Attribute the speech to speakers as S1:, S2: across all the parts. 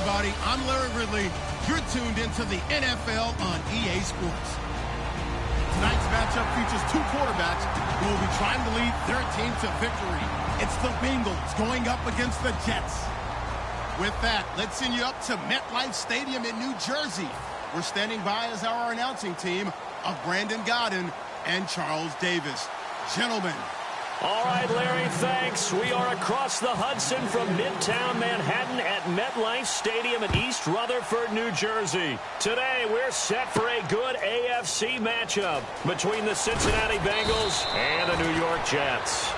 S1: everybody. I'm Larry Ridley. You're tuned into the NFL on EA Sports. Tonight's matchup features two quarterbacks who will be trying to lead their team to victory. It's the Bengals going up against the Jets. With that, let's send you up to MetLife Stadium in New Jersey. We're standing by as our announcing team of Brandon Godden and Charles Davis. Gentlemen.
S2: All right, Larry, thanks. We are across the Hudson from Midtown Manhattan at MetLife Stadium in East Rutherford, New Jersey. Today, we're set for a good AFC matchup between the Cincinnati Bengals and the New York Jets.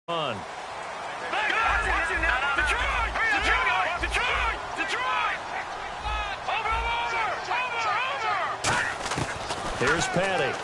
S2: On. Here's Patty.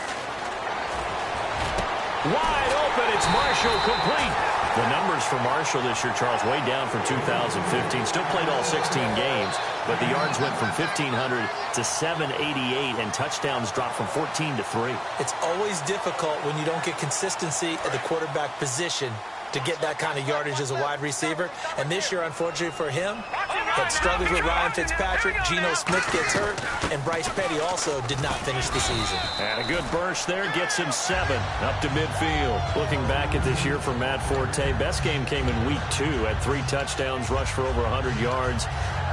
S2: Wide open. It's Marshall complete. The numbers for Marshall this year, Charles, way down from 2015. Still played all 16 games, but the yards went from 1,500 to 788, and touchdowns dropped from 14 to 3.
S3: It's always difficult when you don't get consistency at the quarterback position to get that kind of yardage as a wide receiver. And this year, unfortunately for him, had struggles with Ryan Fitzpatrick. Geno Smith gets hurt, and Bryce Petty also did not finish the season.
S2: And a good burst there gets him 7 up to midfield. Looking back at this year for Matt Forte, best game came in week 2 at 3 touchdowns, rushed for over 100 yards.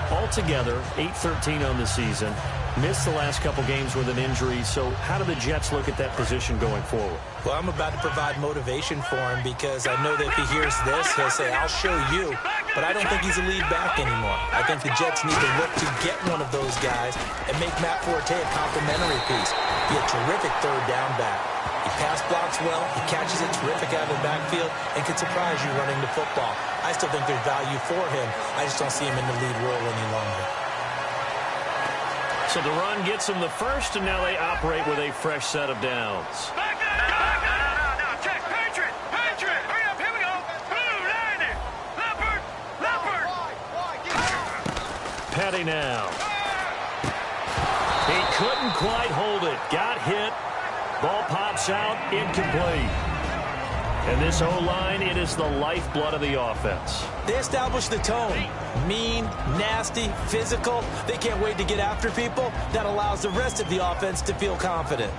S2: Altogether, 8-13 on the season. Missed the last couple games with an injury. So how do the Jets look at that position going forward?
S3: Well, I'm about to provide motivation for him because I know that if he hears this, he'll say, I'll show you. But I don't think he's a lead back anymore. I think the Jets need to look to get one of those guys and make Matt Forte a complimentary piece. Be a terrific third down back. He pass blocks well, he catches it terrific out of the backfield, and can surprise you running the football. I still think there's value for him. I just don't see him in the lead role any longer.
S2: So the run gets them the first, and now they operate with a fresh set of downs.
S4: Check, Patriot! Hurry up, here we go! Blue, landing! Leopard!
S2: Petty now. He couldn't quite hold it. Got hit. Ball pops out, incomplete. And this O-line, it is the lifeblood of the offense.
S3: They establish the tone. Mean, nasty, physical. They can't wait to get after people. That allows the rest of the offense to feel confident.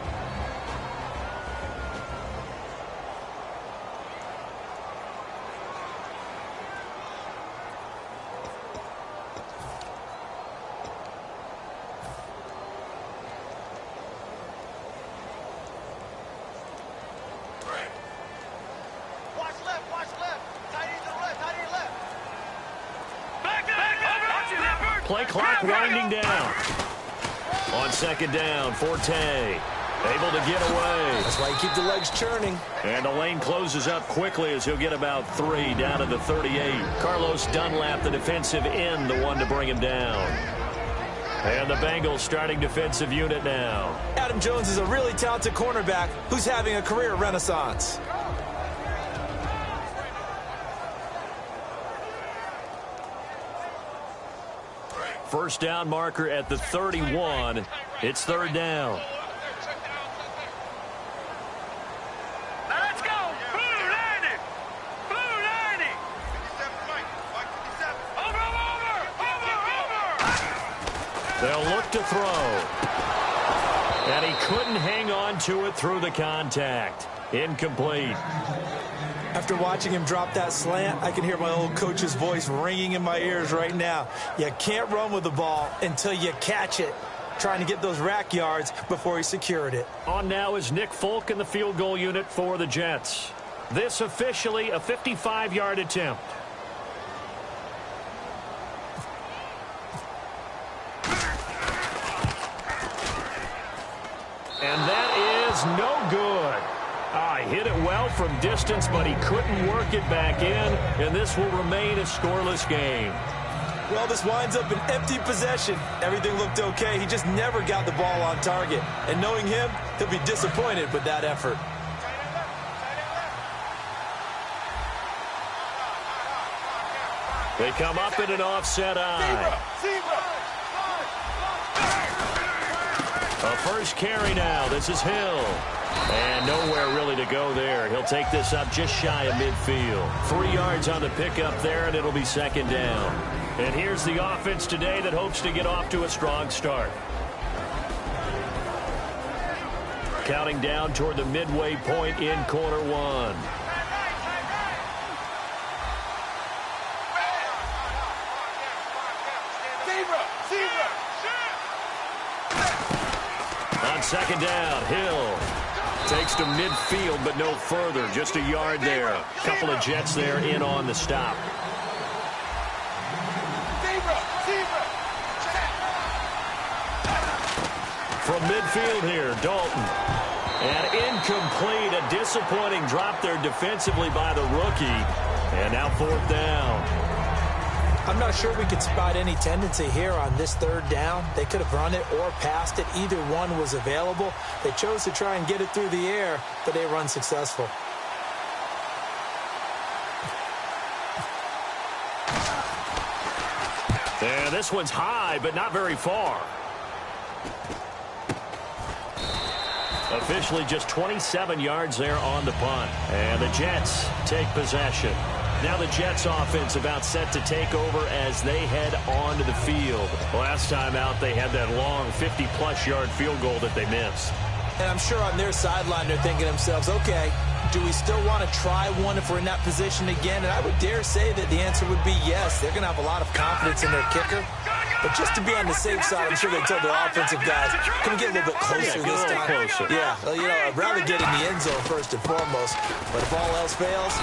S2: Play clock winding down. On second down, Forte able to get away.
S3: That's why you keep the legs churning.
S2: And the lane closes up quickly as he'll get about 3 down to the 38. Carlos Dunlap, the defensive end, the one to bring him down. And the Bengals starting defensive unit now.
S3: Adam Jones is a really talented cornerback who's having a career renaissance.
S2: First down marker at the 31. It's third down.
S4: Let's go! Blue landing! Over!
S2: They'll look to throw. And he couldn't hang on to it through the contact. Incomplete.
S3: After watching him drop that slant, I can hear my old coach's voice ringing in my ears right now. You can't run with the ball until you catch it. Trying to get those rack yards before he secured it.
S2: On now is Nick Folk in the field goal unit for the Jets. This officially a 55-yard attempt. And that is no good. He hit it well from distance, but he couldn't work it back in, and this will remain a scoreless game.
S3: Well, this winds up an empty possession. Everything looked okay. He just never got the ball on target. And knowing him, he'll be disappointed with that effort.
S2: They come up in an offset eye. A first carry now. This is Hill. And nowhere really to go there. He'll take this up just shy of midfield. 3 yards on the pickup there, and it'll be second down. And here's the offense today that hopes to get off to a strong start. Counting down toward the midway point in quarter one. On second down, Hill takes to midfield, but no further. Just a yard there. Couple of Jets there in on the stop. From midfield here, Dalton. And incomplete. A disappointing drop there defensively by the rookie. And now fourth down.
S3: I'm not sure we could spot any tendency here on this third down. They could have run it or passed it. Either one was available. They chose to try and get it through the air, but they were unsuccessful.
S2: And this one's high, but not very far. Officially just 27 yards there on the punt. And the Jets take possession. Now the Jets offense about set to take over as they head onto the field. Last time out, they had that long 50-plus yard field goal that they missed.
S3: And I'm sure on their sideline they're thinking to themselves, okay, do we still want to try one if we're in that position again? And I would dare say that the answer would be yes. They're going to have a lot of confidence in their kicker. But just to be on the safe side, I'm sure they told their offensive guys, can we get a little bit closer this time?
S2: Closer.
S3: Yeah, well, you know, I'd rather get in the end zone first and foremost. But if all else fails,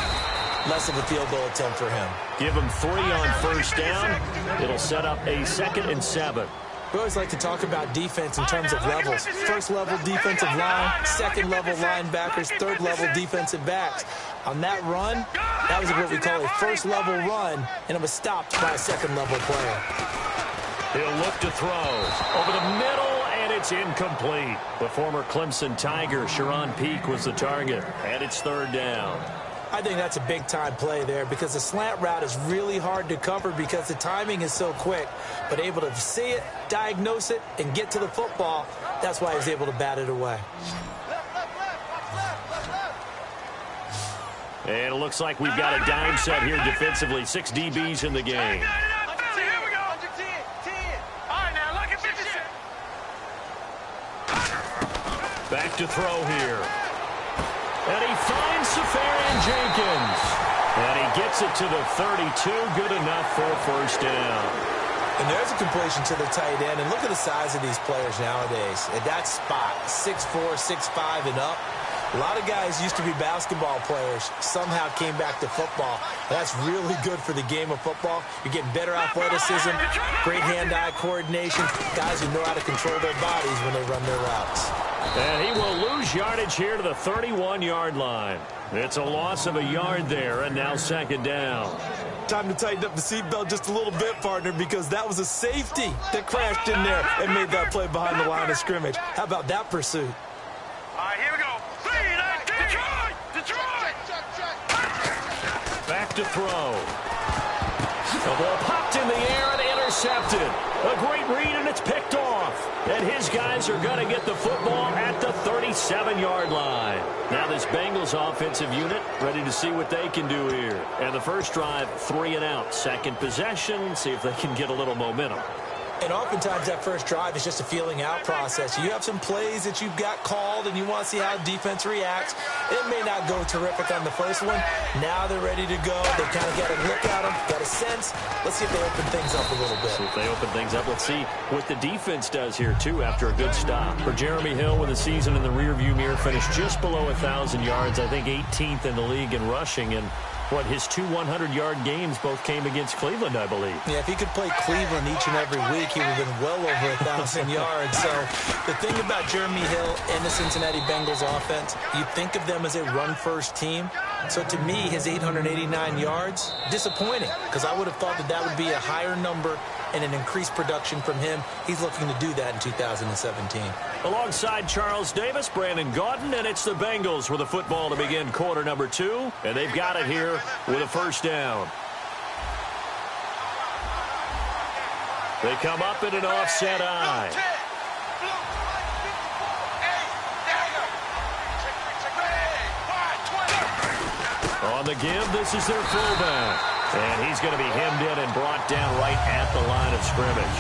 S3: less of a field goal attempt for him.
S2: Give him 3 on first down. It'll set up a 2nd and 7.
S3: We always like to talk about defense in terms of levels. First level defensive line, second level linebackers, third level defensive backs. On that run, that was what we call a first level run, and it was stopped by a second level player.
S2: He'll look to throw over the middle, and it's incomplete. The former Clemson Tiger, Sharon Peak, was the target, and it's third down.
S3: I think that's a big-time play there because the slant route is really hard to cover because the timing is so quick. But able to see it, diagnose it, and get to the football, that's why he's able to bat it away.
S2: And it looks like we've got a dime set here defensively. 6 DBs in the game. Back to throw here. And he finds Safarian Jenkins. And he gets it to the 32. Good enough for a first down.
S3: And there's a completion to the tight end. And look at the size of these players nowadays. At that spot, 6'4", 6'5", and up. A lot of guys used to be basketball players, somehow came back to football. That's really good for the game of football. You're getting better athleticism, great hand-eye coordination, guys who know how to control their bodies when they run their routes.
S2: And he will lose yardage here to the 31-yard line. It's a loss of a yard there, and now second down.
S3: Time to tighten up the seatbelt just a little bit, partner, because that was a safety that crashed in there and made that play behind the line of scrimmage. How about that pursuit?
S4: All right, here we go. Detroit!
S2: Back to throw. The ball popped in the air and intercepted. A great read, and it's picked off. And his guys are going to get the football at the 37-yard line. Now this Bengals offensive unit ready to see what they can do here. And the first drive, 3 and out. Second possession, see if they can get a little momentum.
S3: And oftentimes that first drive is just a feeling out process. You have some plays that you've got called and you want to see how defense reacts. It may not go terrific on the first one. Now they're ready to go. They kind of got a look at them, got a sense. Let's see if they open things up a little bit.
S2: See if they open things up. Let's see what the defense does here, too, after a good stop. For Jeremy Hill, with the season in the rearview mirror, finished just below 1,000 yards. I think 18th in the league in rushing. And his two 100-yard games both came against Cleveland, I believe.
S3: Yeah, if he could play Cleveland each and every week, he would have been well over 1,000 yards. So the thing about Jeremy Hill and the Cincinnati Bengals offense, you think of them as a run-first team. So to me, his 889 yards, disappointing, because I would have thought that would be a higher number and an increased production from him. He's looking to do that in 2017.
S2: Alongside Charles Davis, Brandon Gaudin, and it's the Bengals with a football to begin quarter number 2, and they've got it here with a first down. They come up in an offset eye. On the give, this is their fullback. And he's going to be hemmed in and brought down right at the line of scrimmage.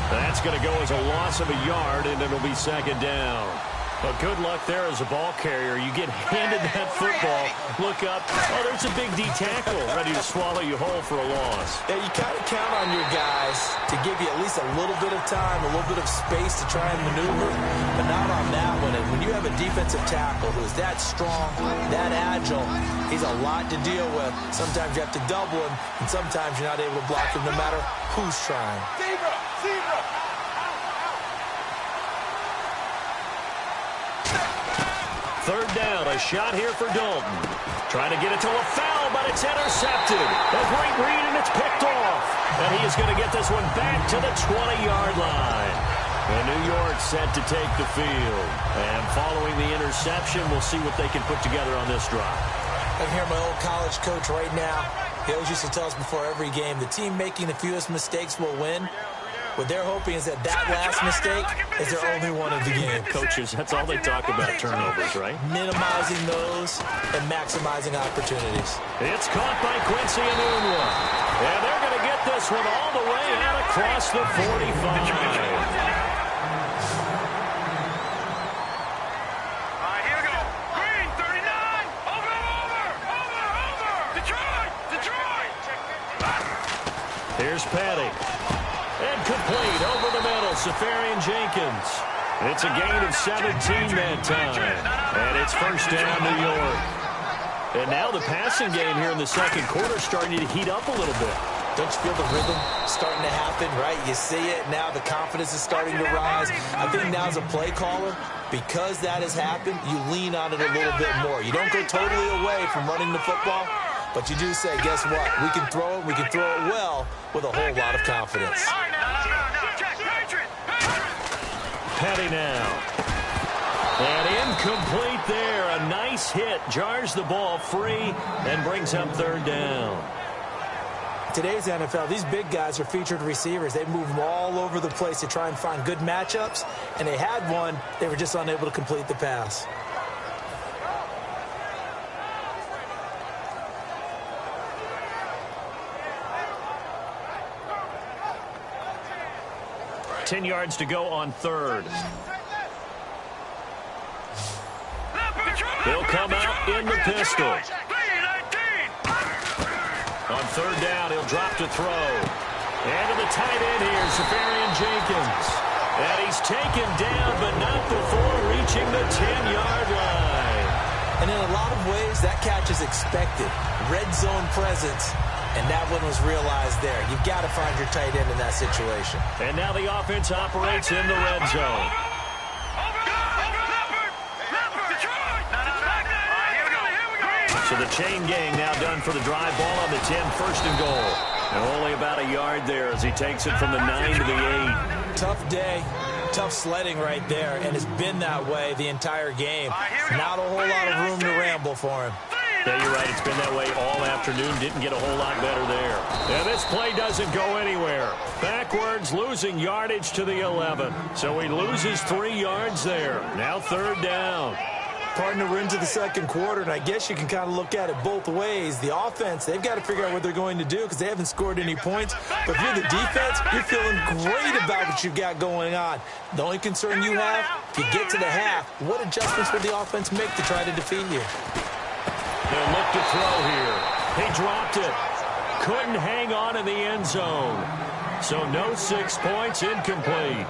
S2: That's going to go as a loss of a yard, and it'll be second down. But good luck there as a ball carrier. You get handed that football, look up, oh, there's a big D tackle ready to swallow you whole for a loss.
S3: Yeah, you kind of count on your guys to give you at least a little bit of time, a little bit of space to try and maneuver, but not on that one. And when you have a defensive tackle who is that strong, that agile, he's a lot to deal with. Sometimes you have to double him, and sometimes you're not able to block him no matter who's trying.
S4: Zebra!
S2: Third down, a shot here for Dalton. Trying to get it to LaFell, but it's intercepted. A great read, and it's picked off. And he is going to get this one back to the 20-yard line. And New York set to take the field. And following the interception, we'll see what they can put together on this drive.
S3: I can hear my old college coach right now. He always used to tell us before every game, the team making the fewest mistakes will win. What they're hoping is that last mistake is their only one of the game.
S2: Coaches, that's all they talk about, turnovers, right?
S3: Minimizing those and maximizing opportunities.
S2: It's caught by Quincy Enunwa. And they're going to get this one all the way out across the 45. Here's Petty. And complete over the middle, Safarian Jenkins. It's a gain of 17 that time. And it's first down, New York. And now the passing game here in the second quarter starting to heat up a little bit.
S3: Don't you feel the rhythm starting to happen, right? You see it now, the confidence is starting to rise. I think now as a play caller, because that has happened, you lean on it a little bit more. You don't go totally away from running the football, but you do say, guess what? We can throw it, we can throw it well with a whole lot of confidence.
S2: Petty now. And incomplete there. A nice hit. Jars the ball free and brings up third down.
S3: Today's NFL, these big guys are featured receivers. They move them all over the place to try and find good matchups. And they had one. They were just unable to complete the pass.
S2: Ten yards to go on third. He'll come out in the pistol. On third down, he'll drop to throw. And to the tight end here, Safarian Jenkins. And he's taken down, but not before reaching the 10-yard line.
S3: And in a lot of ways, that catch is expected. Red zone presence. And that one was realized there. You've got to find your tight end in that situation.
S2: And now the offense operates in the red zone. So the chain gang now done for the drive. Ball on the 10, first and goal. And only about a yard there as he takes it from the 9 to the 8.
S3: Tough day. Tough sledding right there. And it's been that way the entire game. Not a whole lot of room to ramble for him.
S2: Yeah, you're right. It's been that way all afternoon. Didn't get a whole lot better there. And this play doesn't go anywhere. Backwards, losing yardage to the 11. So he loses 3 yards there. Now third down.
S3: Partner, we're into the second quarter, and I guess you can kind of look at it both ways. The offense, they've got to figure out what they're going to do because they haven't scored any points. But if you're the defense, you're feeling great about what you've got going on. The only concern you have, if you get to the half, what adjustments will the offense make to try to defeat you?
S2: They'll look to throw here. He dropped it. Couldn't hang on in the end zone. So no 6 points, incomplete.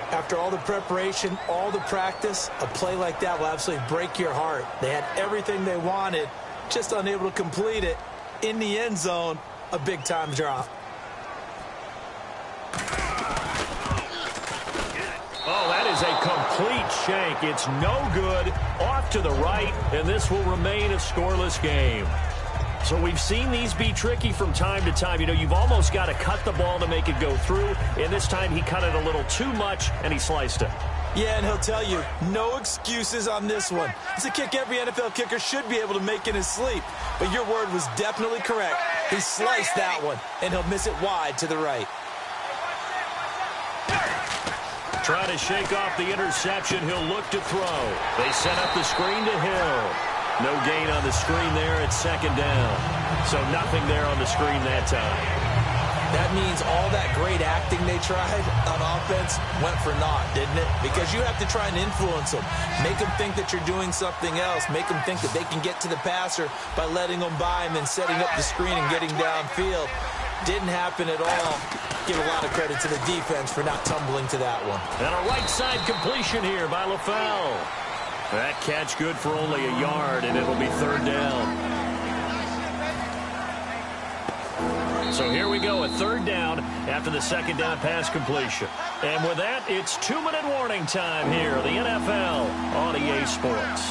S3: After all the preparation, all the practice, a play like that will absolutely break your heart. They had everything they wanted, just unable to complete it. In the end zone, a big-time drop.
S2: Oh, that is a complete shank. It's no good, off to the right, and this will remain a scoreless game. So we've seen these be tricky from time to time. You know, you've almost got to cut the ball to make it go through, and this time he cut it a little too much, and he sliced it.
S3: Yeah, and he'll tell you, no excuses on this one. It's a kick every NFL kicker should be able to make in his sleep. But your word was definitely correct. He sliced that one, and he'll miss it wide to the right.
S2: Trying to shake off the interception. He'll look to throw. They set up the screen to Hill. No gain on the screen there. It's second down. So nothing there on the screen that time.
S3: That means all that great acting they tried on offense went for naught, didn't it? Because you have to try and influence them. Make them think that you're doing something else. Make them think that they can get to the passer by letting them by and then setting up the screen and getting downfield. Didn't happen at all. Give a lot of credit to the defense for not tumbling to that one. And
S2: a right side completion here by LaFell. That catch good for only a yard, and it'll be third down. So here we go, a third down after the second down pass completion. And with that, it's 2-minute warning time here, the NFL on EA Sports.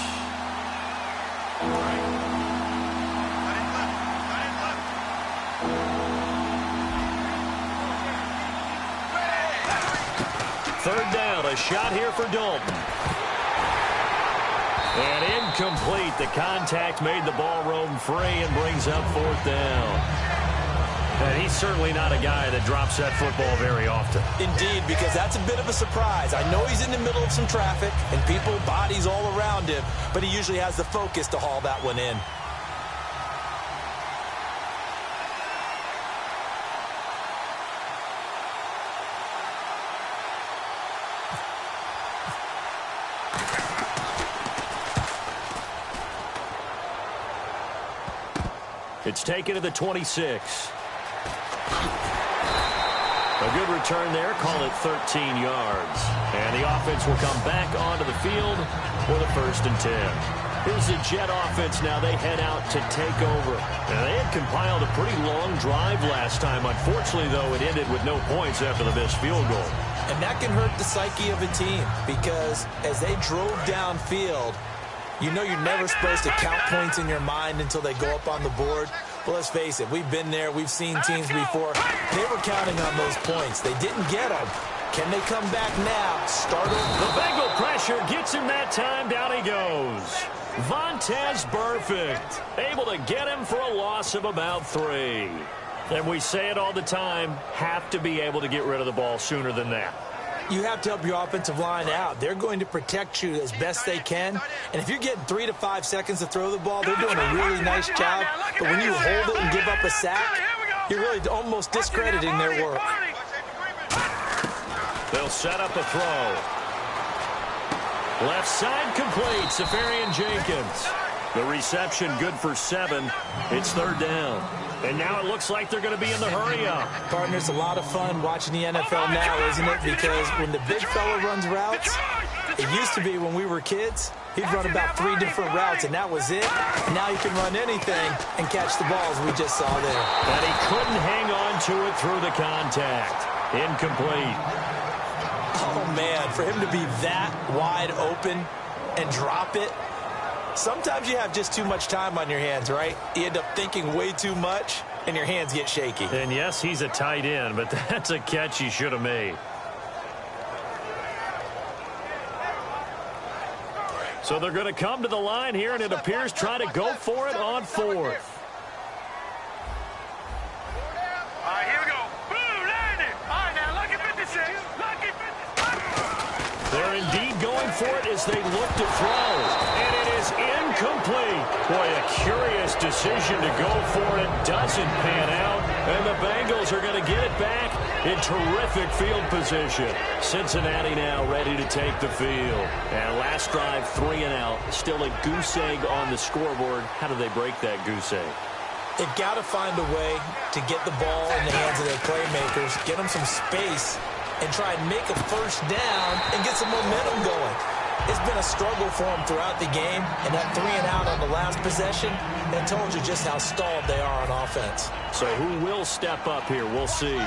S2: Third down, a shot here for Dalton. And incomplete. The contact made the ball roam free and brings up fourth down. And he's certainly not a guy that drops that football very often.
S3: Indeed, because that's a bit of a surprise. I know he's in the middle of some traffic and people, bodies all around him, but he usually has the focus to haul that one in.
S2: It's taken to the 26. A good return there. Call it 13 yards. And the offense will come back onto the field for the 1st and 10. Here's the Jet offense now. They head out to take over. And they had compiled a pretty long drive last time. Unfortunately, though, it ended with no points after the missed field goal.
S3: And that can hurt the psyche of a team because as they drove downfield, you know you're never supposed to count points in your mind until they go up on the board. Well, let's face it, we've been there. We've seen teams before. They were counting on those points. They didn't get them. Can they come back now? Start over.
S2: The Bengal pressure gets him that time. Down he goes. Vontaze Burfict able to get him for a loss of about 3. And we say it all the time, have to be able to get rid of the ball sooner than that.
S3: You have to help your offensive line out. They're going to protect you as best they can. And if you're getting 3 to 5 seconds to throw the ball, they're doing a really nice job. But when you hold it and give up a sack, you're really almost discrediting their work.
S2: They'll set up a throw. Left side complete. Safarian Jenkins. The reception good for 7. It's third down. And now it looks like they're going to be in the hurry-up.
S3: Partner, it's a lot of fun watching the NFL now, isn't it? Because when the big fella runs routes, it used to be when we were kids, he'd run about 3 different routes, and that was it. Now he can run anything and catch the balls we just saw there.
S2: And he couldn't hang on to it through the contact. Incomplete.
S3: Oh, man, for him to be that wide open and drop it, sometimes you have just too much time on your hands, right? You end up thinking way too much, and your hands get shaky.
S2: And yes, he's a tight end, but that's a catch he should have made. So they're going to come to the line here, and it appears try to go for it on 4th.
S4: All right, here we go. Boom, landed. All right, now, lucky 56. Lucky 56.
S2: They're indeed going for it as they look to throw. And it is incomplete. Boy, a curious decision to go for it. Doesn't pan out. And the Bengals are going to get it back in terrific field position. Cincinnati now ready to take the field. And last drive, 3 and out. Still a goose egg on the scoreboard. How do they break that goose egg?
S3: They've got to find a way to get the ball in the hands of their playmakers, get them some space, and try and make a first down and get some momentum going. It's been a struggle for them throughout the game, and that 3 and out on the last possession, that told you just how stalled they are on offense.
S2: So who will step up here? We'll see.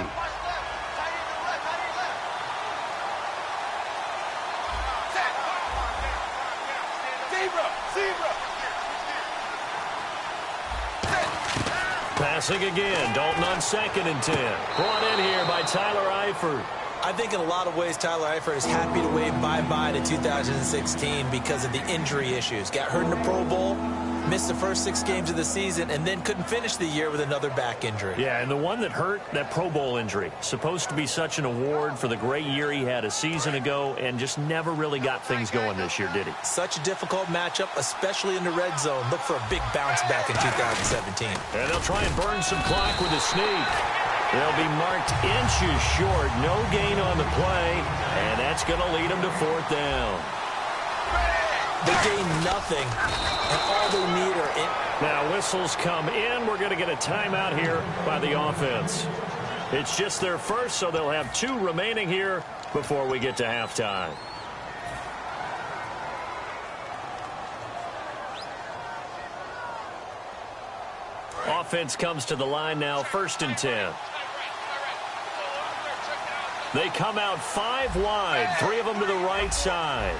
S2: Passing again. Dalton on 2nd and 10. Brought in here by Tyler Eifert.
S3: I think in a lot of ways Tyler Eifert is happy to wave bye-bye to 2016 because of the injury issues. Got hurt in the Pro Bowl, missed the first 6 games of the season, and then couldn't finish the year with another back injury.
S2: Yeah, and the one that hurt, that Pro Bowl injury. Supposed to be such an award for the great year he had a season ago and just never really got things going this year, did he?
S3: Such a difficult matchup, especially in the red zone. Look for a big bounce back in 2017.
S2: And they'll try and burn some clock with a sneak. They'll be marked inches short. No gain on the play, and that's going to lead them to 4th down.
S3: They gain nothing, and all they need are in.
S2: Now whistles come in. We're going to get a timeout here by the offense. It's just their first, so they'll have 2 remaining here before we get to halftime. Offense comes to the line now, 1st and 10. They come out 5 wide, 3 of them to the right side.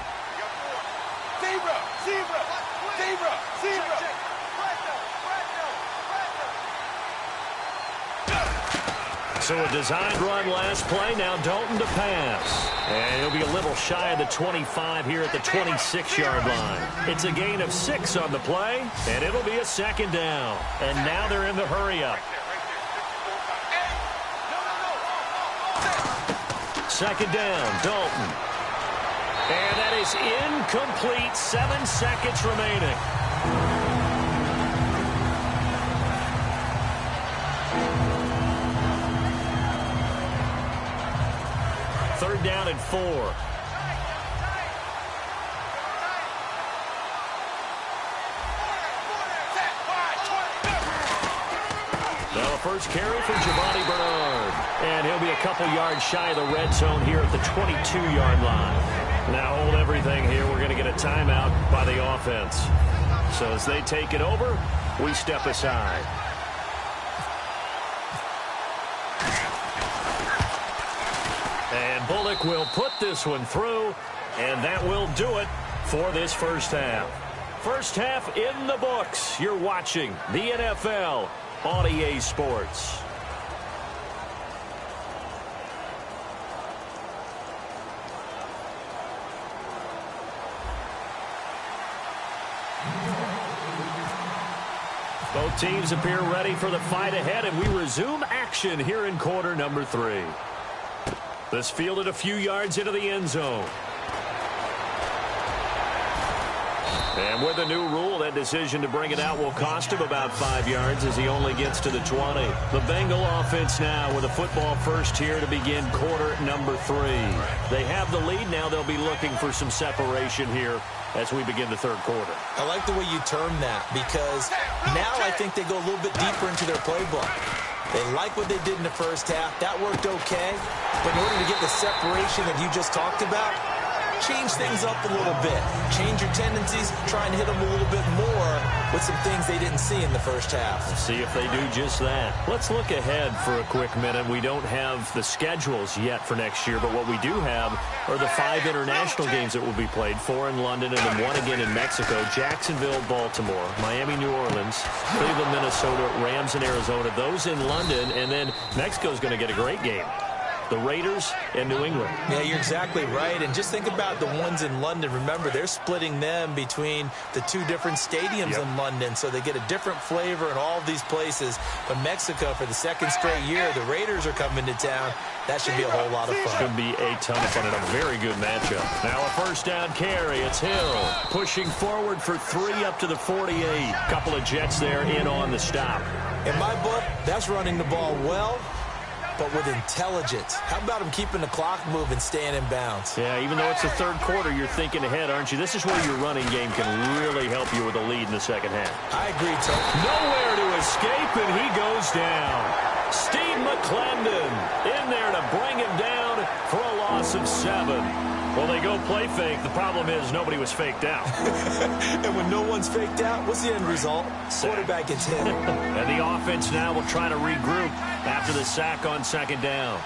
S2: So a designed run last play. Now Dalton to pass. And he'll be a little shy of the 25 here at the 26-yard line. It's a gain of 6 on the play, and it'll be a 2nd down. And now they're in the hurry-up. 2nd down, Dalton. And that is incomplete. 7 seconds remaining. Third down and 4. Now a first carry for Giovanni Bernard. And he'll be a couple yards shy of the red zone here at the 22-yard line. Now hold everything here. We're going to get a timeout by the offense. So as they take it over, we step aside. And Bullock will put this one through, and that will do it for this first half. First half in the books. You're watching the NFL on EA Sports. Both teams appear ready for the fight ahead, and we resume action here in quarter number 3. This fielded a few yards into the end zone. And with the new rule, that decision to bring it out will cost him about 5 yards as he only gets to the 20. The Bengal offense now with a football first here to begin quarter number 3. They have the lead. Now they'll be looking for some separation here as we begin the third quarter.
S3: I like the way you term that because now I think they go a little bit deeper into their playbook. They like what they did in the first half. That worked okay. But in order to get the separation that you just talked about, change things up a little bit. Change your tendencies. Try and hit them a little bit more with some things they didn't see in the first half.
S2: We'll see if they do just that. Let's look ahead for a quick minute. We don't have the schedules yet for next year, but what we do have are the 5 international games that will be played. 4 in London and then 1 again in Mexico. Jacksonville, Baltimore, Miami, New Orleans, Cleveland, Minnesota, Rams in Arizona. Those in London, and then Mexico's going to get a great game. the Raiders and New England.
S3: Yeah, you're exactly right. And just think about the ones in London. Remember, they're splitting them between the two different stadiums in London, so they get a different flavor in all of these places. But Mexico, for the second straight year, the Raiders are coming to town. That should be a whole lot of fun.
S2: Should be a ton of fun and a very good matchup. Now a first down carry. It's Hill pushing forward for 3 up to the 48. Couple of Jets there in on the stop.
S3: In my book, that's running the ball well, but with intelligence. How about him keeping the clock moving, staying in bounds?
S2: Yeah, even though it's the third quarter, you're thinking ahead, aren't you? This is where your running game can really help you with a lead in the second half.
S3: I agree, Tom.
S2: Nowhere to escape, and he goes down. Steve McClendon in there to bring him down for a loss of 7. Well, they go play fake. The problem is nobody was faked out.
S3: And when no one's faked out, what's the end result? Quarterback gets hit.
S2: And the offense now will try to regroup after the sack on second down.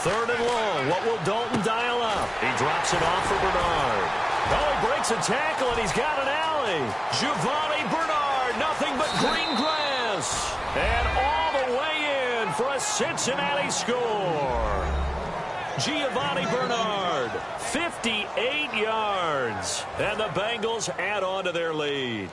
S2: Third and long. What will Dalton dial up? He drops it off for Bernard. Oh, he breaks a tackle, and he's got an alley. Giovanni Bernard, nothing but green grass. And all the way in for a Cincinnati score. Giovanni Bernard, 58 yards. And the Bengals add on to their lead.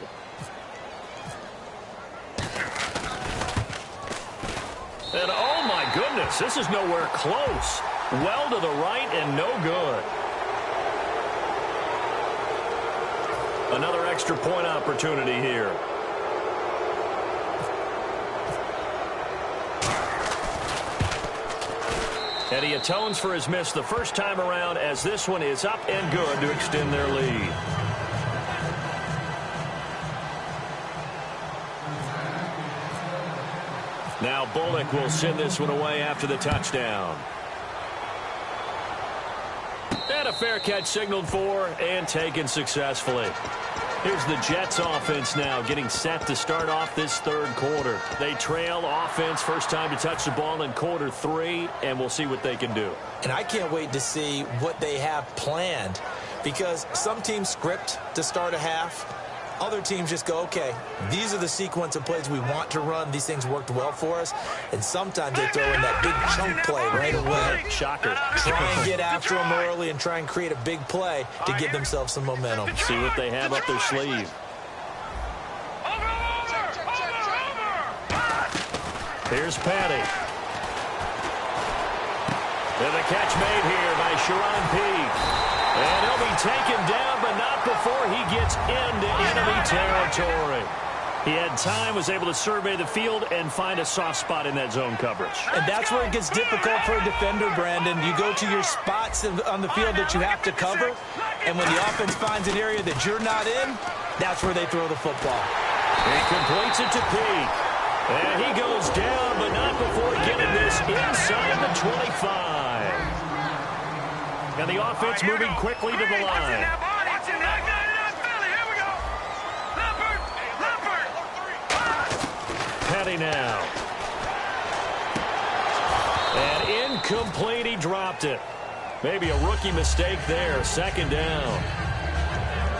S2: And oh my goodness, this is nowhere close. Well to the right and no good. Another extra point opportunity here. And he atones for his miss the first time around, as this one is up and good to extend their lead. Now Bullock will send this one away after the touchdown. And a fair catch signaled for and taken successfully. Here's the Jets offense now getting set to start off this third quarter. They trail offense, first time to touch the ball in quarter 3, and we'll see what they can do.
S3: And I can't wait to see what they have planned, because some teams script to start a half. Other teams just go, okay, these are the sequence of plays we want to run. These things worked well for us. And sometimes they throw in that big chunk play right away.
S2: Shocker.
S3: Try and get after them early and try and create a big play to give themselves some momentum.
S2: See what they have up their sleeve. Here's Patty. And the catch made here by Sharon Peake. And he'll be taken down, but not before he gets into enemy territory. He had time, was able to survey the field and find a soft spot in that zone coverage.
S3: And that's where it gets difficult for a defender, Brandon. You go to your spots on the field that you have to cover, and when the offense finds an area that you're not in, that's where they throw the football.
S2: He completes it to Peake. And he goes down, but not before getting this inside the 25. And the offense moving quickly to the line. Petty now. And incomplete, he dropped it. Maybe a rookie mistake there, second down.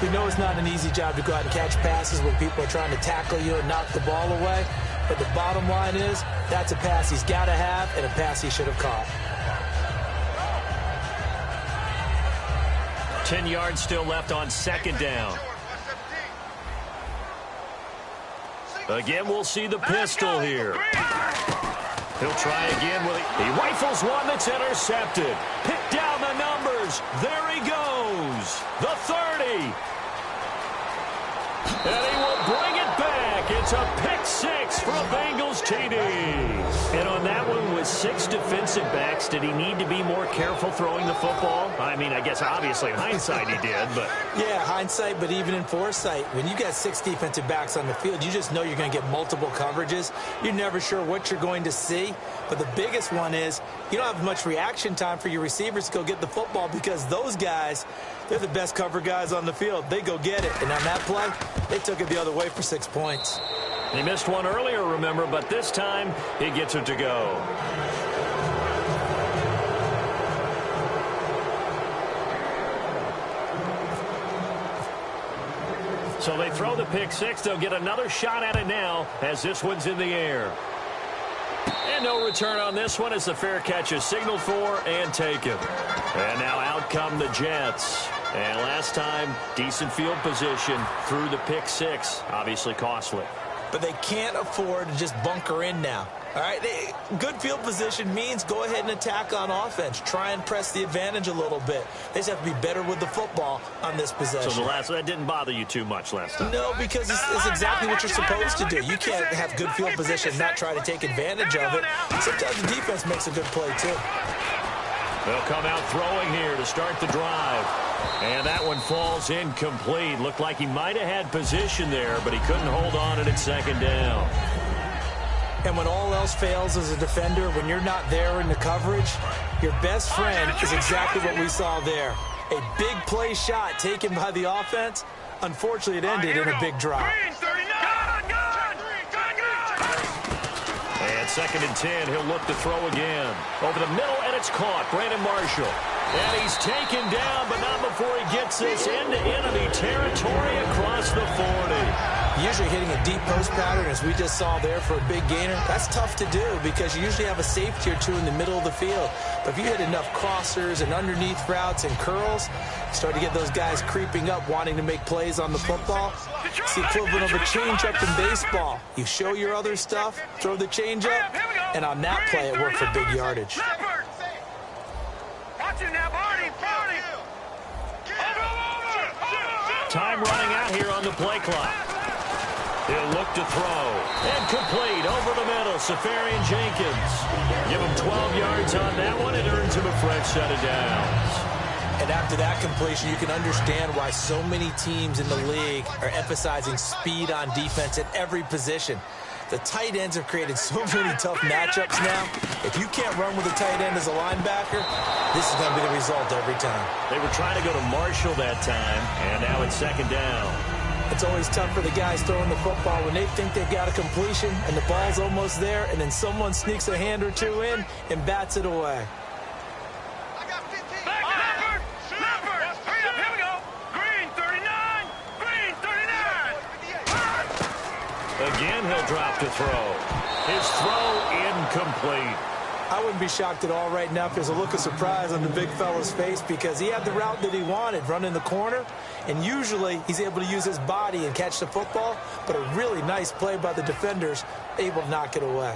S3: We know it's not an easy job to go out and catch passes when people are trying to tackle you and knock the ball away. But the bottom line is, that's a pass he's got to have and a pass he should have caught.
S2: 10 yards still left on second down. Again, we'll see the pistol here. He'll try again. He rifles one that's intercepted. Pick down the numbers. There he goes. The 30. And he will bring it back. It's a pick 6 for a Bengals TD. And on that one, with 6 defensive backs, did he need to be more careful throwing the football? I mean, I guess obviously in hindsight he did, but...
S3: Yeah, hindsight, but even in foresight, when you got 6 defensive backs on the field, you just know you're going to get multiple coverages. You're never sure what you're going to see. But the biggest one is you don't have much reaction time for your receivers to go get the football, because those guys, they're the best cover guys on the field. They go get it. And on that play, they took it the other way for 6 points.
S2: He missed one earlier, remember, but this time he gets it to go. So they throw the pick six. They'll get another shot at it now as this one's in the air. And no return on this one as the fair catch is signaled for and taken. And now out come the Jets. And last time, decent field position through the pick six. Obviously costly.
S3: But they can't afford to just bunker in now. All right, good field position means go ahead and attack on offense. Try and press the advantage a little bit. They just have to be better with the football on this possession.
S2: So that didn't bother you too much last time?
S3: No, because it's exactly what you're supposed to do. You can't have good field position and not try to take advantage of it. Sometimes the defense makes a good play, too.
S2: They'll come out throwing here to start the drive. And that one falls incomplete. Looked like he might have had position there, but he couldn't hold on at second down.
S3: And when all else fails as a defender, when you're not there in the coverage, your best friend is exactly what we saw there. A big play shot taken by the offense. Unfortunately, it ended in a big drop.
S2: And 2nd and 10, he'll look to throw again. Over the middle, and it's caught. Brandon Marshall. And he's taken down, but not before he gets this into enemy territory across the 40.
S3: Usually hitting a deep post pattern, as we just saw there for a big gainer, that's tough to do because you usually have a safety or two in the middle of the field. But if you hit enough crossers and underneath routes and curls, you start to get those guys creeping up, wanting to make plays on the football. It's the equivalent of a changeup in baseball. You show your other stuff, throw the changeup, and on that play, it worked for big yardage.
S2: Time running out here on the play clock. He'll look to throw. And complete over the middle. Safarian Jenkins. Give him 12 yards on that one. It earns him a fresh set of downs.
S3: And after that completion, you can understand why so many teams in the league are emphasizing speed on defense at every position. The tight ends have created so many tough matchups now. If you can't run with a tight end as a linebacker, this is going to be the result every time.
S2: They were trying to go to Marshall that time, and now it's 2nd down.
S3: It's always tough for the guys throwing the football when they think they've got a completion and the ball's almost there, and then someone sneaks a hand or two in and bats it away.
S2: Again, he'll drop to throw. His throw incomplete.
S3: I wouldn't be shocked at all right now if there's a look of surprise on the big fella's face because he had the route that he wanted, running the corner, and usually he's able to use his body and catch the football, but a really nice play by the defenders, able to knock it away.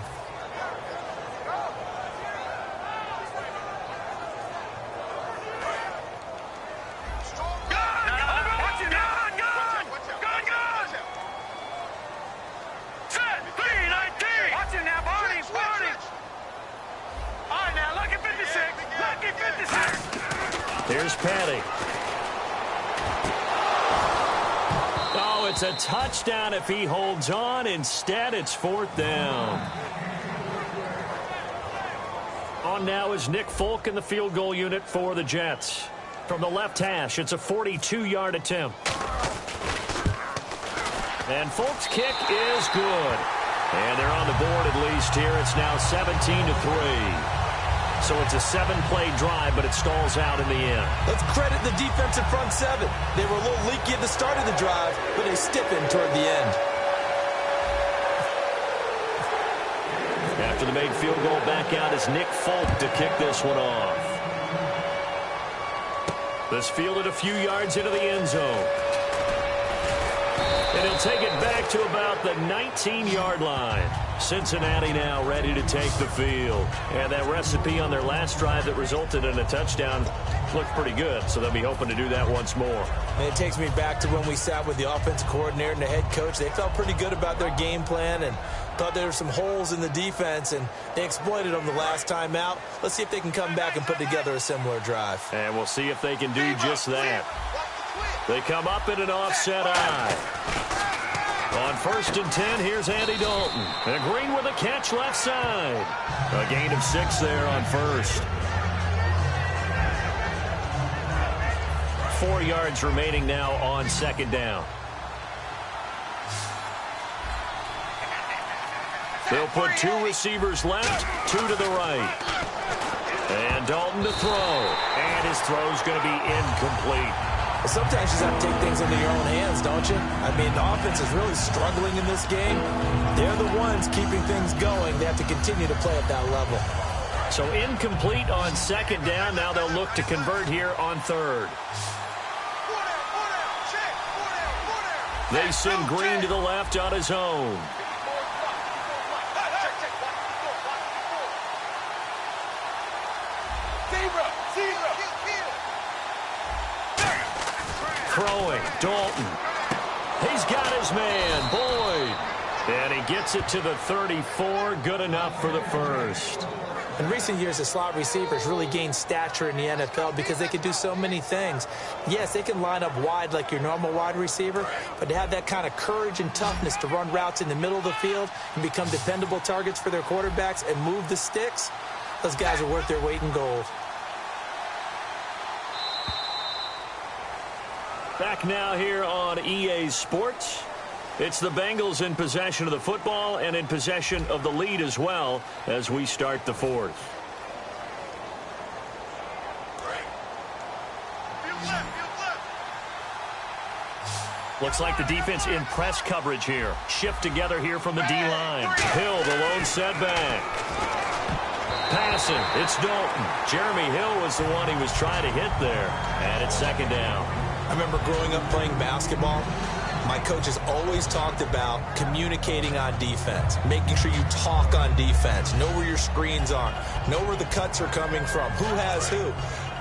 S2: Here's Patty. Oh, it's a touchdown if he holds on. Instead, it's 4th down. On now is Nick Folk in the field goal unit for the Jets. From the left hash, it's a 42-yard attempt. And Folk's kick is good. And they're on the board at least here. It's now 17-3. So it's a 7-play drive, but it stalls out in the end.
S3: Let's credit the defensive front seven. They were a little leaky at the start of the drive, but they stiffened toward the end.
S2: After the made field goal, back out is Nick Folk to kick this one off. This fielded a few yards into the end zone. And he'll take it back to about the 19-yard line. Cincinnati now ready to take the field. And that recipe on their last drive that resulted in a touchdown looked pretty good, so they'll be hoping to do that once more.
S3: And it takes me back to when we sat with the offensive coordinator and the head coach. They felt pretty good about their game plan and thought there were some holes in the defense, and they exploited them the last time out. Let's see if they can come back and put together a similar drive.
S2: And we'll see if they can do just that. They come up in an offset eye. On 1st and 10, here's Andy Dalton. And Green with a catch left side. A gain of 6 there on 1st. 4 yards remaining now on 2nd down. They'll put 2 receivers left, 2 to the right. And Dalton to throw. And his throw's going to be incomplete.
S3: Well, sometimes you just have to take things into your own hands, don't you? I mean, the offense is really struggling in this game. They're the ones keeping things going. They have to continue to play at that level.
S2: So incomplete on second down. Now they'll look to convert here on third. They send Green to the left on his own. Throwing, Dalton. He's got his man, Boyd. And he gets it to the 34. Good enough for the first.
S3: In recent years, the slot receivers really gained stature in the NFL because they can do so many things. Yes, they can line up wide like your normal wide receiver, but to have that kind of courage and toughness to run routes in the middle of the field and become dependable targets for their quarterbacks and move the sticks, those guys are worth their weight in gold.
S2: Back now here on EA Sports. It's the Bengals in possession of the football and in possession of the lead as well as we start the fourth. Looks like the defense in press coverage here. Shift together here from the D-line. Hill, the lone setback. Passing, it's Dalton. Jeremy Hill was the one he was trying to hit there. And it's second down.
S3: I remember growing up playing basketball. My coaches always talked about communicating on defense, making sure you talk on defense, know where your screens are, know where the cuts are coming from, who has who.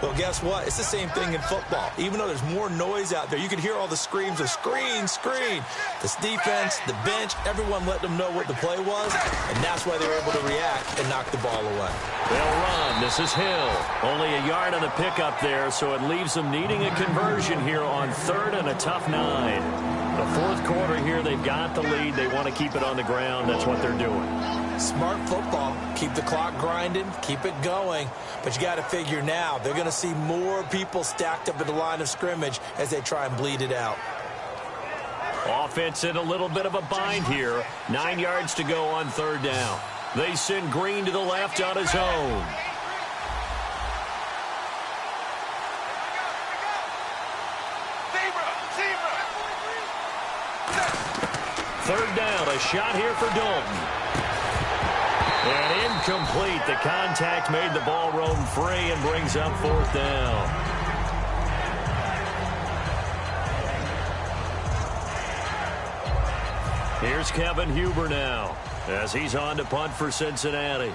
S3: Well, guess what? It's the same thing in football. Even though there's more noise out there, you can hear all the screams of screen, screen. This defense, the bench, everyone let them know what the play was, and that's why they were able to react and knock the ball away.
S2: They'll run. This is Hill. Only a yard on the pickup there, so it leaves them needing a conversion here on third and a tough 9. The fourth quarter here, they've got the lead. They want to keep it on the ground. That's what they're doing.
S3: Smart football. Keep the clock grinding. Keep it going. But you got to figure now, they're going to see more people stacked up at the line of scrimmage as they try and bleed it out.
S2: Offense in a little bit of a bind here. 9 yards to go on third down. They send Green to the left on his own. Third down, a shot here for Dalton. And incomplete. The contact made the ball roam free and brings up fourth down. Here's Kevin Huber now as he's on to punt for Cincinnati.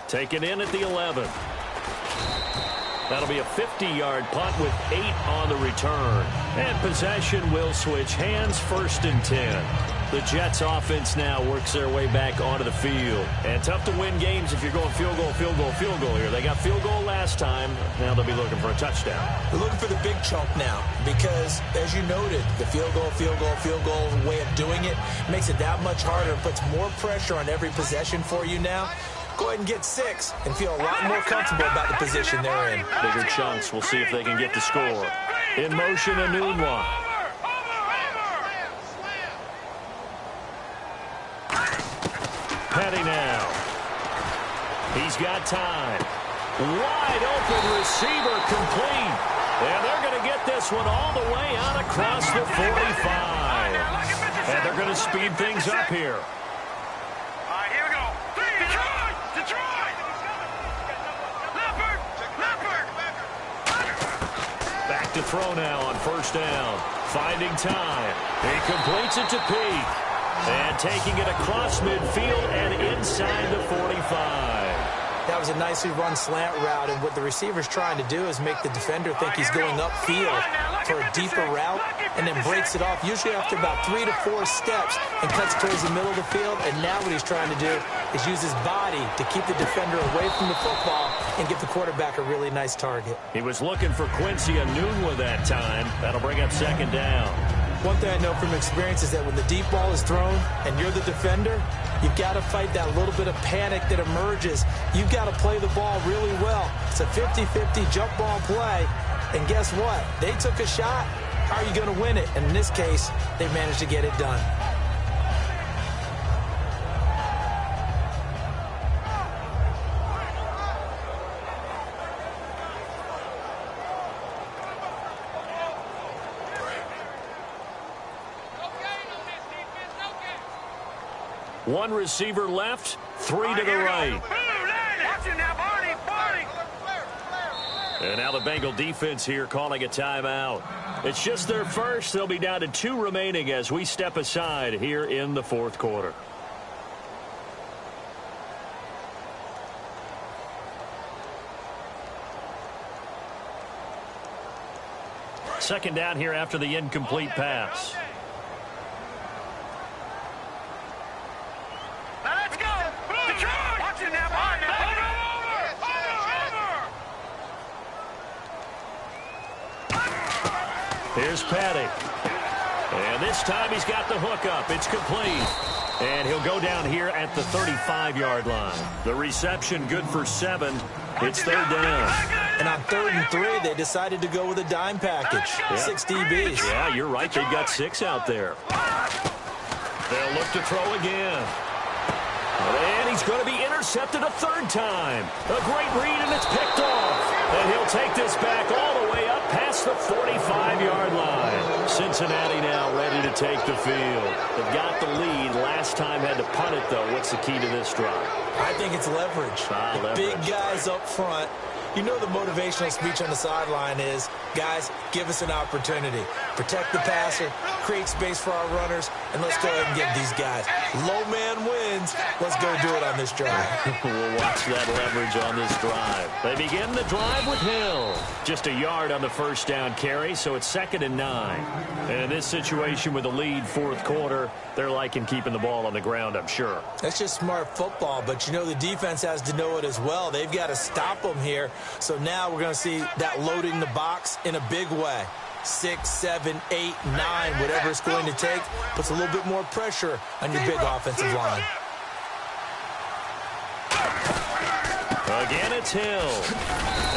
S2: Taken in at the 11. That'll be a 50-yard punt with 8 on the return. And possession will switch hands, first and 10. The Jets offense now works their way back onto the field. And tough to win games if you're going field goal, field goal, field goal here. They got field goal last time. Now they'll be looking for a touchdown.
S3: They're looking for the big chunk now because, as you noted, the field goal way of doing it makes it that much harder and puts more pressure on every possession for you now. Go ahead and get 6 and feel a lot more comfortable about the position they're in.
S2: Bigger chunks. We'll see if they can get the score. In motion, Anunwa. Petty now. He's got time. Wide open receiver complete. And they're going to get this one all the way out across the 45. And they're going to speed things up here.
S4: Here we go. Detroit! Leopard!
S2: Back to throw now on first down. Finding time. He completes it to Peak. And taking it across midfield and inside the 45.
S3: That was a nicely run slant route, and what the receiver's trying to do is make the defender think he's going upfield for a deeper route and then breaks it off, usually after about 3 to 4 steps, and cuts towards the middle of the field. And now what he's trying to do is use his body to keep the defender away from the football and give the quarterback a really nice target.
S2: He was looking for Quincy Anunwa that time. That'll bring up second down.
S3: One thing I know from experience is that when the deep ball is thrown and you're the defender, you've got to fight that little bit of panic that emerges. You've got to play the ball really well. It's a 50-50 jump ball play. And guess what? They took a shot. how are you going to win it? And in this case, they managed to get it done.
S2: One receiver left, three to the right. And now the Bengal defense here calling a timeout. It's just their first. They'll be down to 2 remaining as we step aside here in the fourth quarter. Second down here after the incomplete pass. Here's Patty. And this time he's got the hook up. It's complete. And he'll go down here at the 35-yard line. The reception good for 7. It's third down.
S3: And on 3rd and 3, they decided to go with a dime package. Yep. 6 DBs.
S2: Yeah, you're right. They've got 6 out there. They'll look to throw again. And he's going to be intercepted a 3rd time. A great read, and it's picked off. And he'll take this back all the way up past the 45-yard line. Cincinnati now ready to take the field. They've got the lead. Last time had to punt it, though. What's the key to this drive?
S3: I think it's leverage.
S2: Leverage.
S3: Big guys up front. You know the motivational speech on the sideline is, guys, give us an opportunity. Protect the passer, create space for our runners, and let's go ahead and give these guys. Low man wins. Let's go do it on this drive.
S2: We'll watch that leverage on this drive. They begin the drive with Hill. Just a yard on the first down carry, so it's 2nd and 9. And in this situation with the lead, fourth quarter, they're liking keeping the ball on the ground, I'm sure.
S3: That's just smart football, but you know the defense has to know it as well. They've got to stop them here. So now we're going to see that loading the box in a big way. 6, 7, 8, 9, whatever it's going to take, puts a little bit more pressure on your big offensive line.
S2: Again, it's Hill.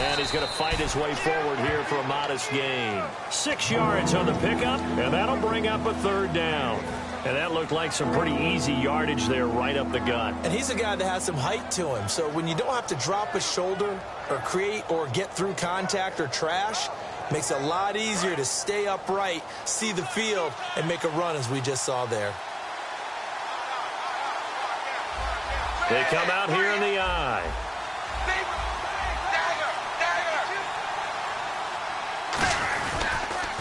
S2: And he's going to fight his way forward here for a modest gain. 6 yards on the pickup, and that'll bring up a 3rd down. And that looked like some pretty easy yardage there right up the gut.
S3: And he's a guy that has some height to him. So when you don't have to drop a shoulder or create or get through contact or trash, makes it a lot easier to stay upright, see the field, and make a run as we just saw there.
S2: They come out here in the eye.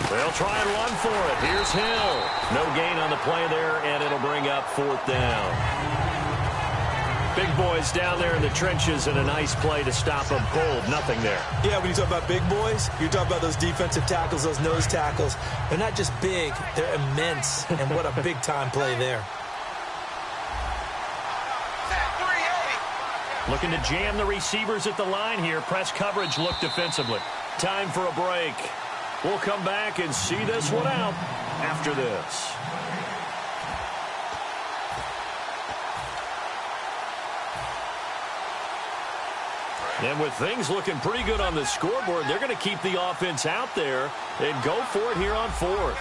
S2: They'll try and run for it. Here's Hill. No gain on the play there, and it'll bring up 4th down. Big boys down there in the trenches, and a nice play to stop them cold. Nothing there.
S3: Yeah, when you talk about big boys, you talk about those defensive tackles, those nose tackles. They're not just big, they're immense. And what a big-time play there.
S2: Looking to jam the receivers at the line here. Press coverage look defensively. Time for a break. We'll come back and see this one out after this. And with things looking pretty good on the scoreboard, they're going to keep the offense out there and go for it here on 4th.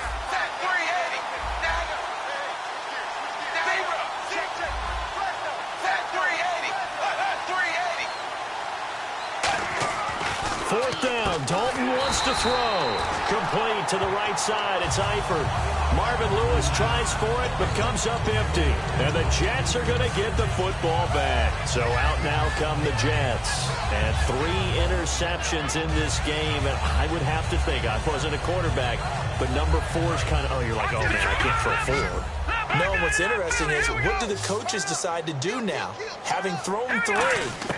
S2: Fourth down, Dalton wants to throw. Complete to the right side, it's Eifert. Marvin Lewis tries for it, but comes up empty. And the Jets are going to get the football back. So out now come the Jets. And 3 interceptions in this game. And I would have to think, I wasn't a quarterback, but number 4 is kind of, you're like, oh man, I can't throw 4.
S3: No, what's interesting is, what do the coaches decide to do now? Having thrown 3,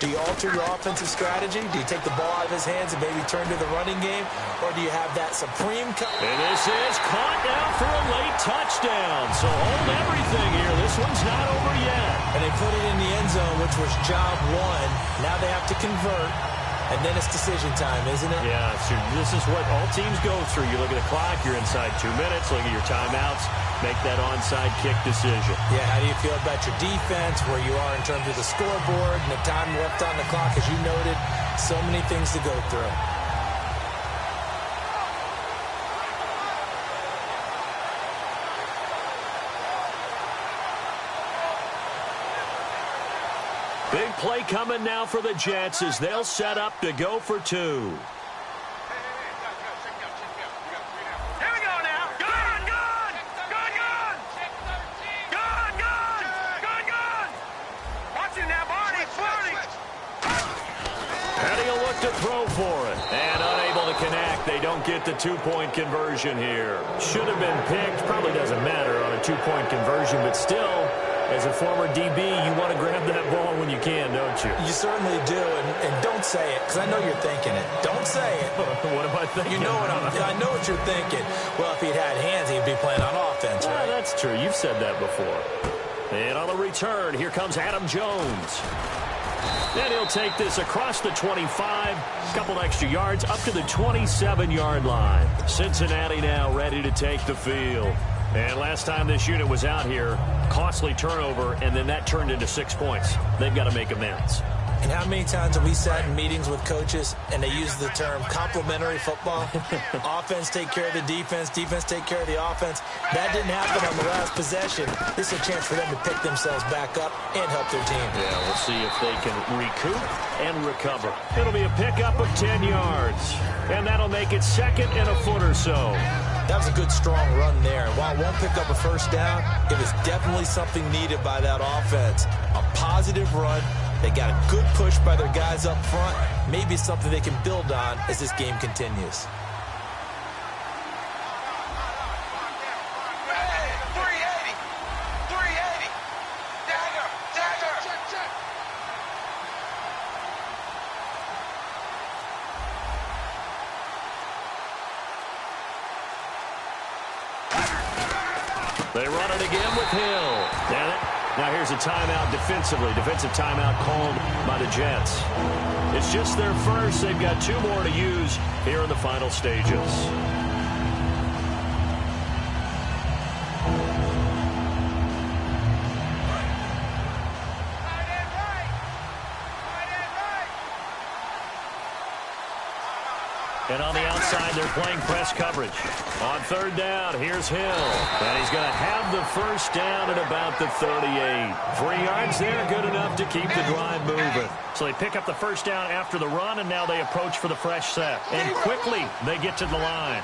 S3: do you alter your offensive strategy? Do you take the ball out of his hands and maybe turn to the running game? Or do you have that supreme...
S2: And this is caught now for a late touchdown. So hold everything here. This one's not over yet.
S3: And they put it in the end zone, which was job 1. Now they have to convert. And then it's decision time, isn't it?
S2: Yeah, so this is what all teams go through. You look at the clock, you're inside 2 minutes, look at your timeouts, make that onside kick decision.
S3: Yeah, how do you feel about your defense, where you are in terms of the scoreboard, and the time left on the clock, as you noted, so many things to go through.
S2: Big play coming now for the Jets as they'll set up to go for two.
S4: Here we go now. Gun, gun! Gun, gun! Gun, gun! Gun, gun! Watch it now, Barney. Barney!
S2: And he'll look to throw for it. And unable to connect. They don't get the two-point conversion here. Should have been picked. Probably doesn't matter on a two-point conversion, but still, as a former DB, you want to grab that ball when you can, don't you?
S3: You certainly do, and don't say it, because I know you're thinking it. Don't say it.
S2: What am I thinking?
S3: You know I know what you're thinking. Well, if he'd had hands, he'd be playing on offense, right?
S2: That's true. You've said that before. And on the return, here comes Adam Jones. And he'll take this across the 25, a couple extra yards, up to the 27-yard line. Cincinnati now ready to take the field. And last time this unit was out here, costly turnover, and then that turned into 6 points. They've got to make amends.
S3: And how many times have we sat in meetings with coaches and they use the term complementary football? Offense take care of the defense, defense take care of the offense. That didn't happen on the last possession. This is a chance for them to pick themselves back up and help their team.
S2: Yeah, we'll see if they can recoup and recover. It'll be a pickup of 10 yards, and that'll make it second and a foot or so.
S3: That was a good, strong run there. And while it won't pick up a first down, it was definitely something needed by that offense. A positive run. They got a good push by their guys up front. Maybe something they can build on as this game continues.
S2: They run it again with Hill. Now here's a timeout defensively. Defensive timeout called by the Jets. It's just their first. They've got two more to use here in the final stages. And on the outside, they're playing press coverage. On third down, here's Hill. And he's going to have the first down at about the 38. 3 yards there, good enough to keep the drive moving. So they pick up the first down after the run, and now they approach for the fresh set. And quickly, they get to the line.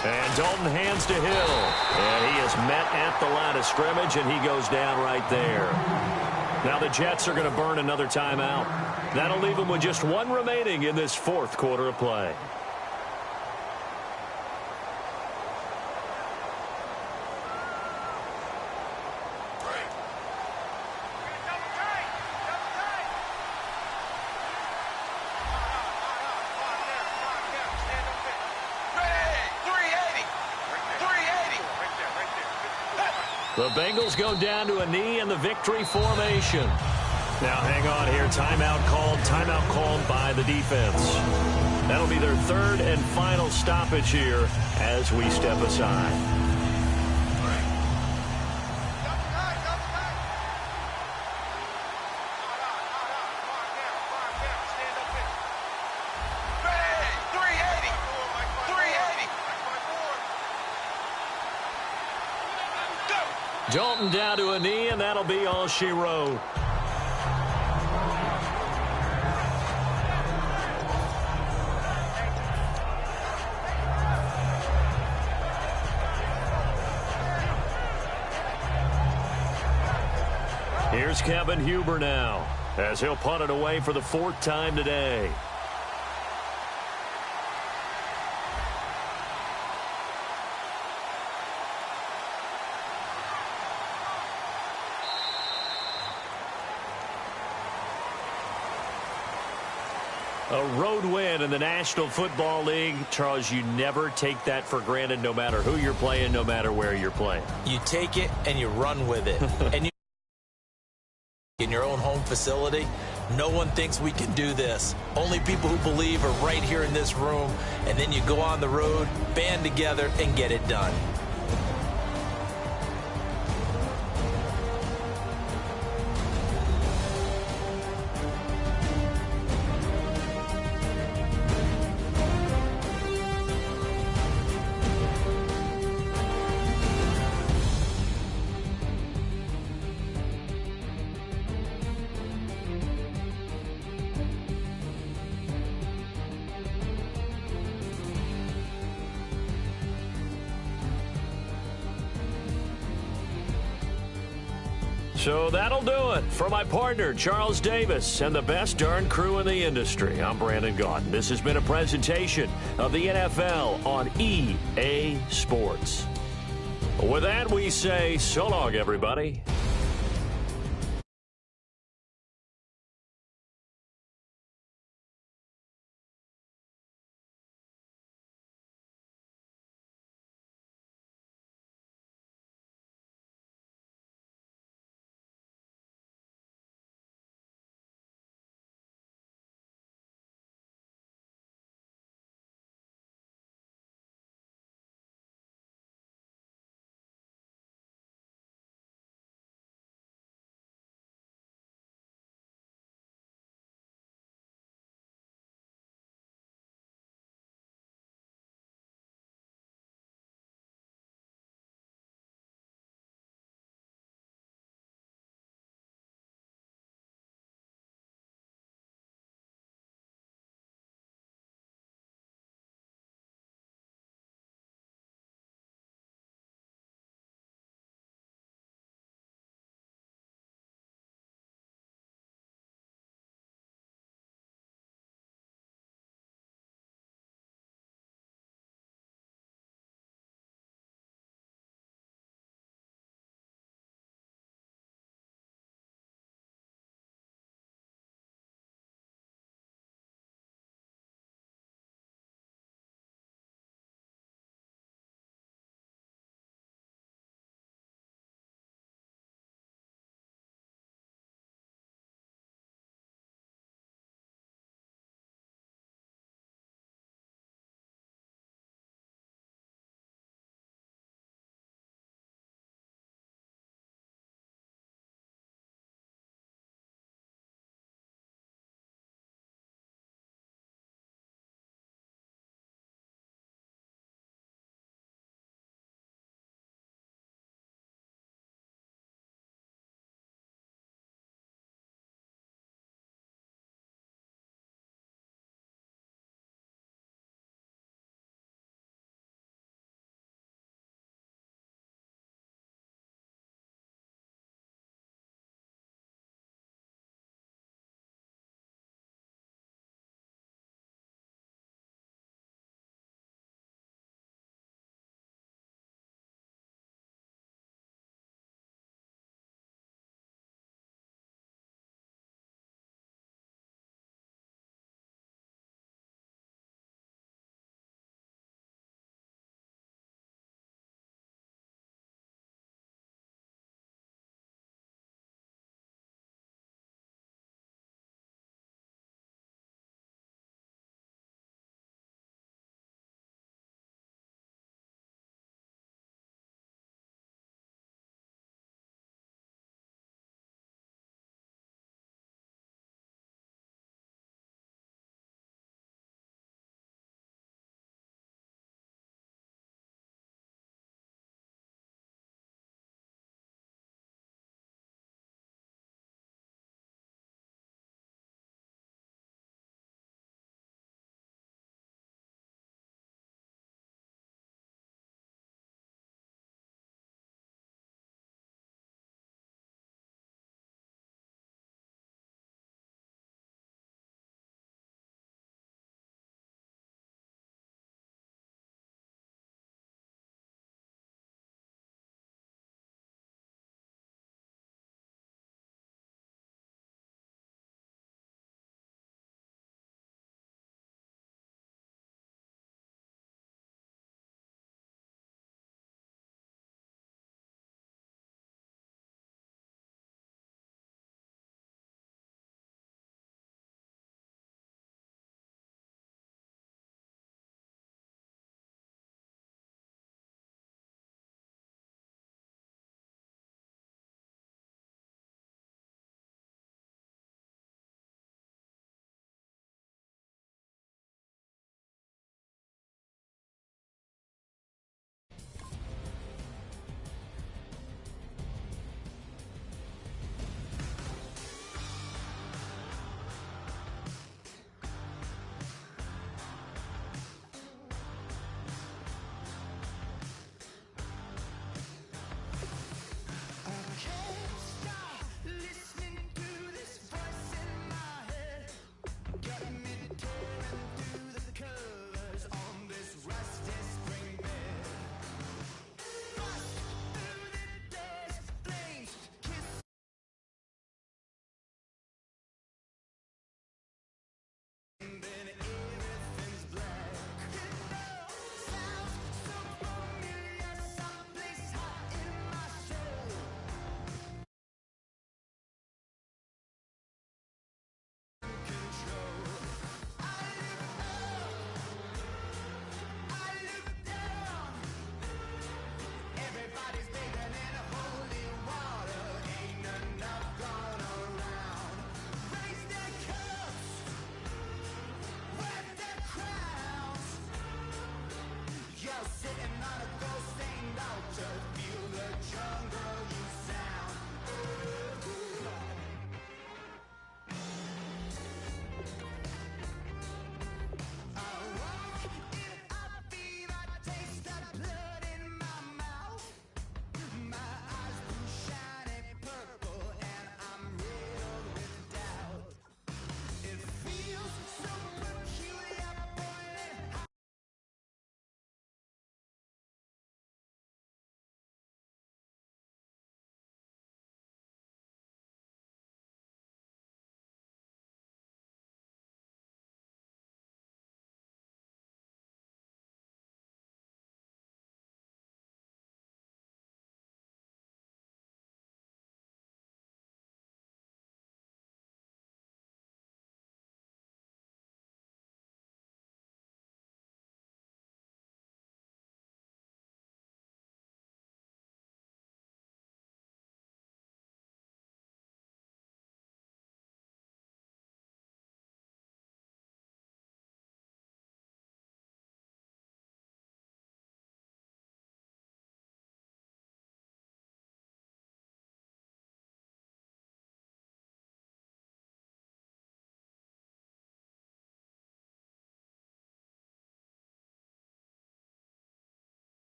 S2: And Dalton hands to Hill. And he is met at the line of scrimmage, and he goes down right there. Now the Jets are going to burn another timeout. That'll leave them with just one remaining in this fourth quarter of play. The Bengals go down to a knee in the victory formation. Now hang on here. Timeout called by the defense. That'll be their third and final stoppage here as we step aside. Dalton down to a knee, and that'll be all she wrote. Here's Kevin Huber now, as he'll punt it away for the fourth time today. A road win in the National Football League. Charles, you never take that for granted no matter who you're playing, no matter where you're playing.
S3: You take it and you run with it. And you in your own home facility, no one thinks we can do this. Only people who believe are right here in this room. And then you go on the road, band together, and get it done.
S2: So that'll do it. For my partner, Charles Davis, and the best darn crew in the industry, I'm Brandon Gaudin. This has been a presentation of the NFL on EA Sports. With that, we say so long, everybody.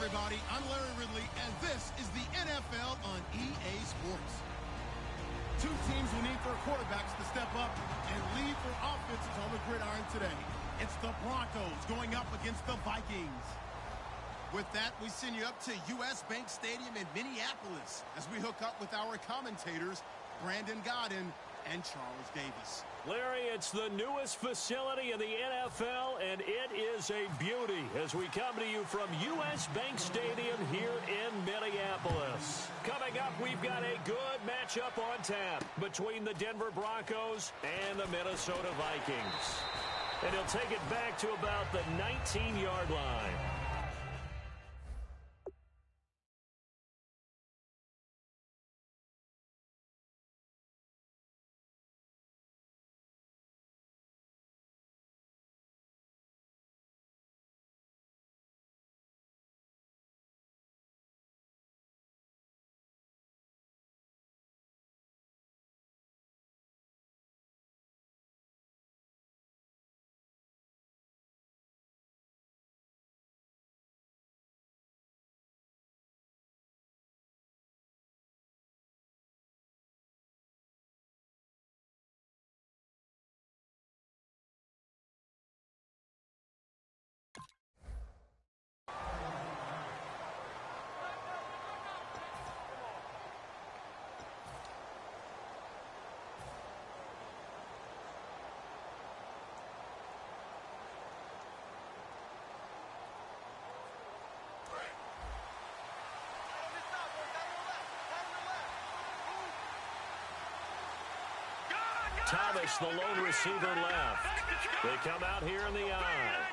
S1: everybody. I'm Larry Ridley, and this is the NFL on EA Sports. Two teams will need their quarterbacks to step up and lead their offenses on the gridiron today. It's the Broncos going up against the Vikings. With that, we send you up to U.S. Bank Stadium in Minneapolis as we hook up with our commentators, Brandon Godden and Charles Davis.
S2: Larry, it's the newest facility in the NFL, and it is a beauty as we come to you from U.S. Bank Stadium here in Minneapolis. Coming up, we've got a good matchup on tap between the Denver Broncos and the Minnesota Vikings. And he'll take it back to about the 19-yard line. Thomas, the lone receiver, left. They come out here in the I.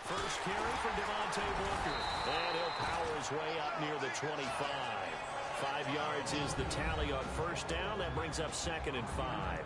S2: First carry for Devontae Booker. And he'll power his way up near the 25. 5 yards is the tally on first down. That brings up 2nd and 5.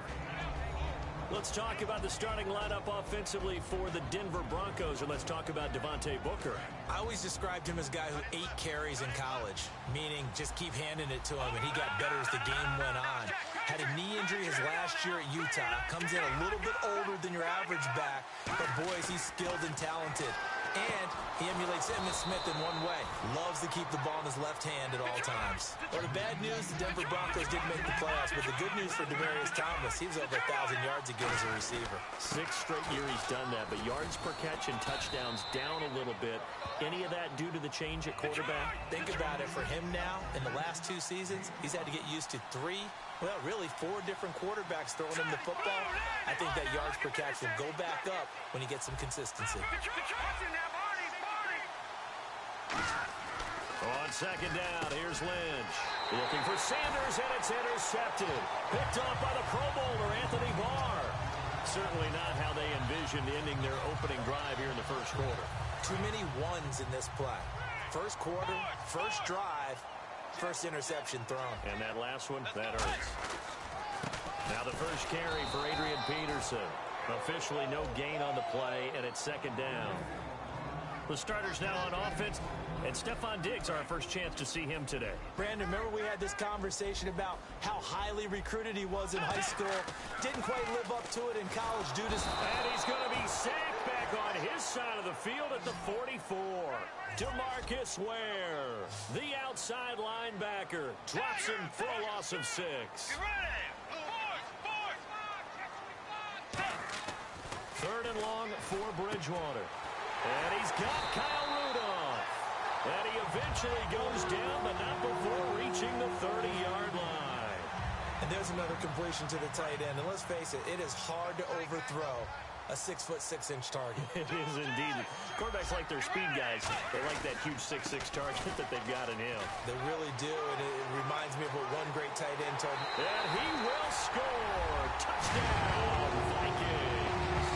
S2: Let's talk about the starting lineup offensively for the Denver Broncos, and let's talk about Devontae Booker.
S3: I always described him as a guy who 8 carries in college, meaning just keep handing it to him, and he got better as the game went on. Had a knee injury his last year at Utah. Comes in a little bit older than your average back, but boys, he's skilled and talented. And he emulates Emmitt Smith in one way. Loves to keep the ball in his left hand at all times. Well, the bad news, the Denver Broncos didn't make the playoffs, but the good news for Demaryius Thomas, he was over 1,000 yards again as a receiver.
S2: 6 straight year he's done that, but yards per catch and touchdowns down a little bit. Any of that due to the change at quarterback?
S3: Think about it. For him now, in the last 2 seasons, he's had to get used to 4 different quarterbacks throwing him the football. I think that yards per catch will go back up when he gets some consistency.
S2: On second down, here's Lynch. Looking for Sanders, and it's intercepted. Picked off by the Pro Bowler, Anthony Barr. Certainly not how they envisioned ending their opening drive here in the first quarter.
S3: Too many ones in this play. First quarter, first drive, first interception thrown.
S2: And that last one, that hurts. Now the first carry for Adrian Peterson. Officially no gain on the play, and it's second down. The starters now on offense, and Stephon Diggs, our first chance to see him today.
S3: Brandon, remember we had this conversation about how highly recruited he was in high school. Didn't quite live up to it in college due to...
S2: And he's going to be sacked back on his side of the field at the 44. DeMarcus Ware, the outside linebacker, drops him for a loss of 6.
S4: Get ready!
S2: Third and long for Bridgewater. And he's got Kyle Rudolph. And he eventually goes down, but not before reaching the 30-yard line.
S3: And there's another completion to the tight end. And let's face it, it is hard to overthrow a 6'6" target.
S2: It is indeed. Quarterbacks like their speed guys. They like that huge 6'6" target that they've got in him.
S3: They really do, and it reminds me of what one great tight end told me.
S2: And he will score. Touchdown, Vikings.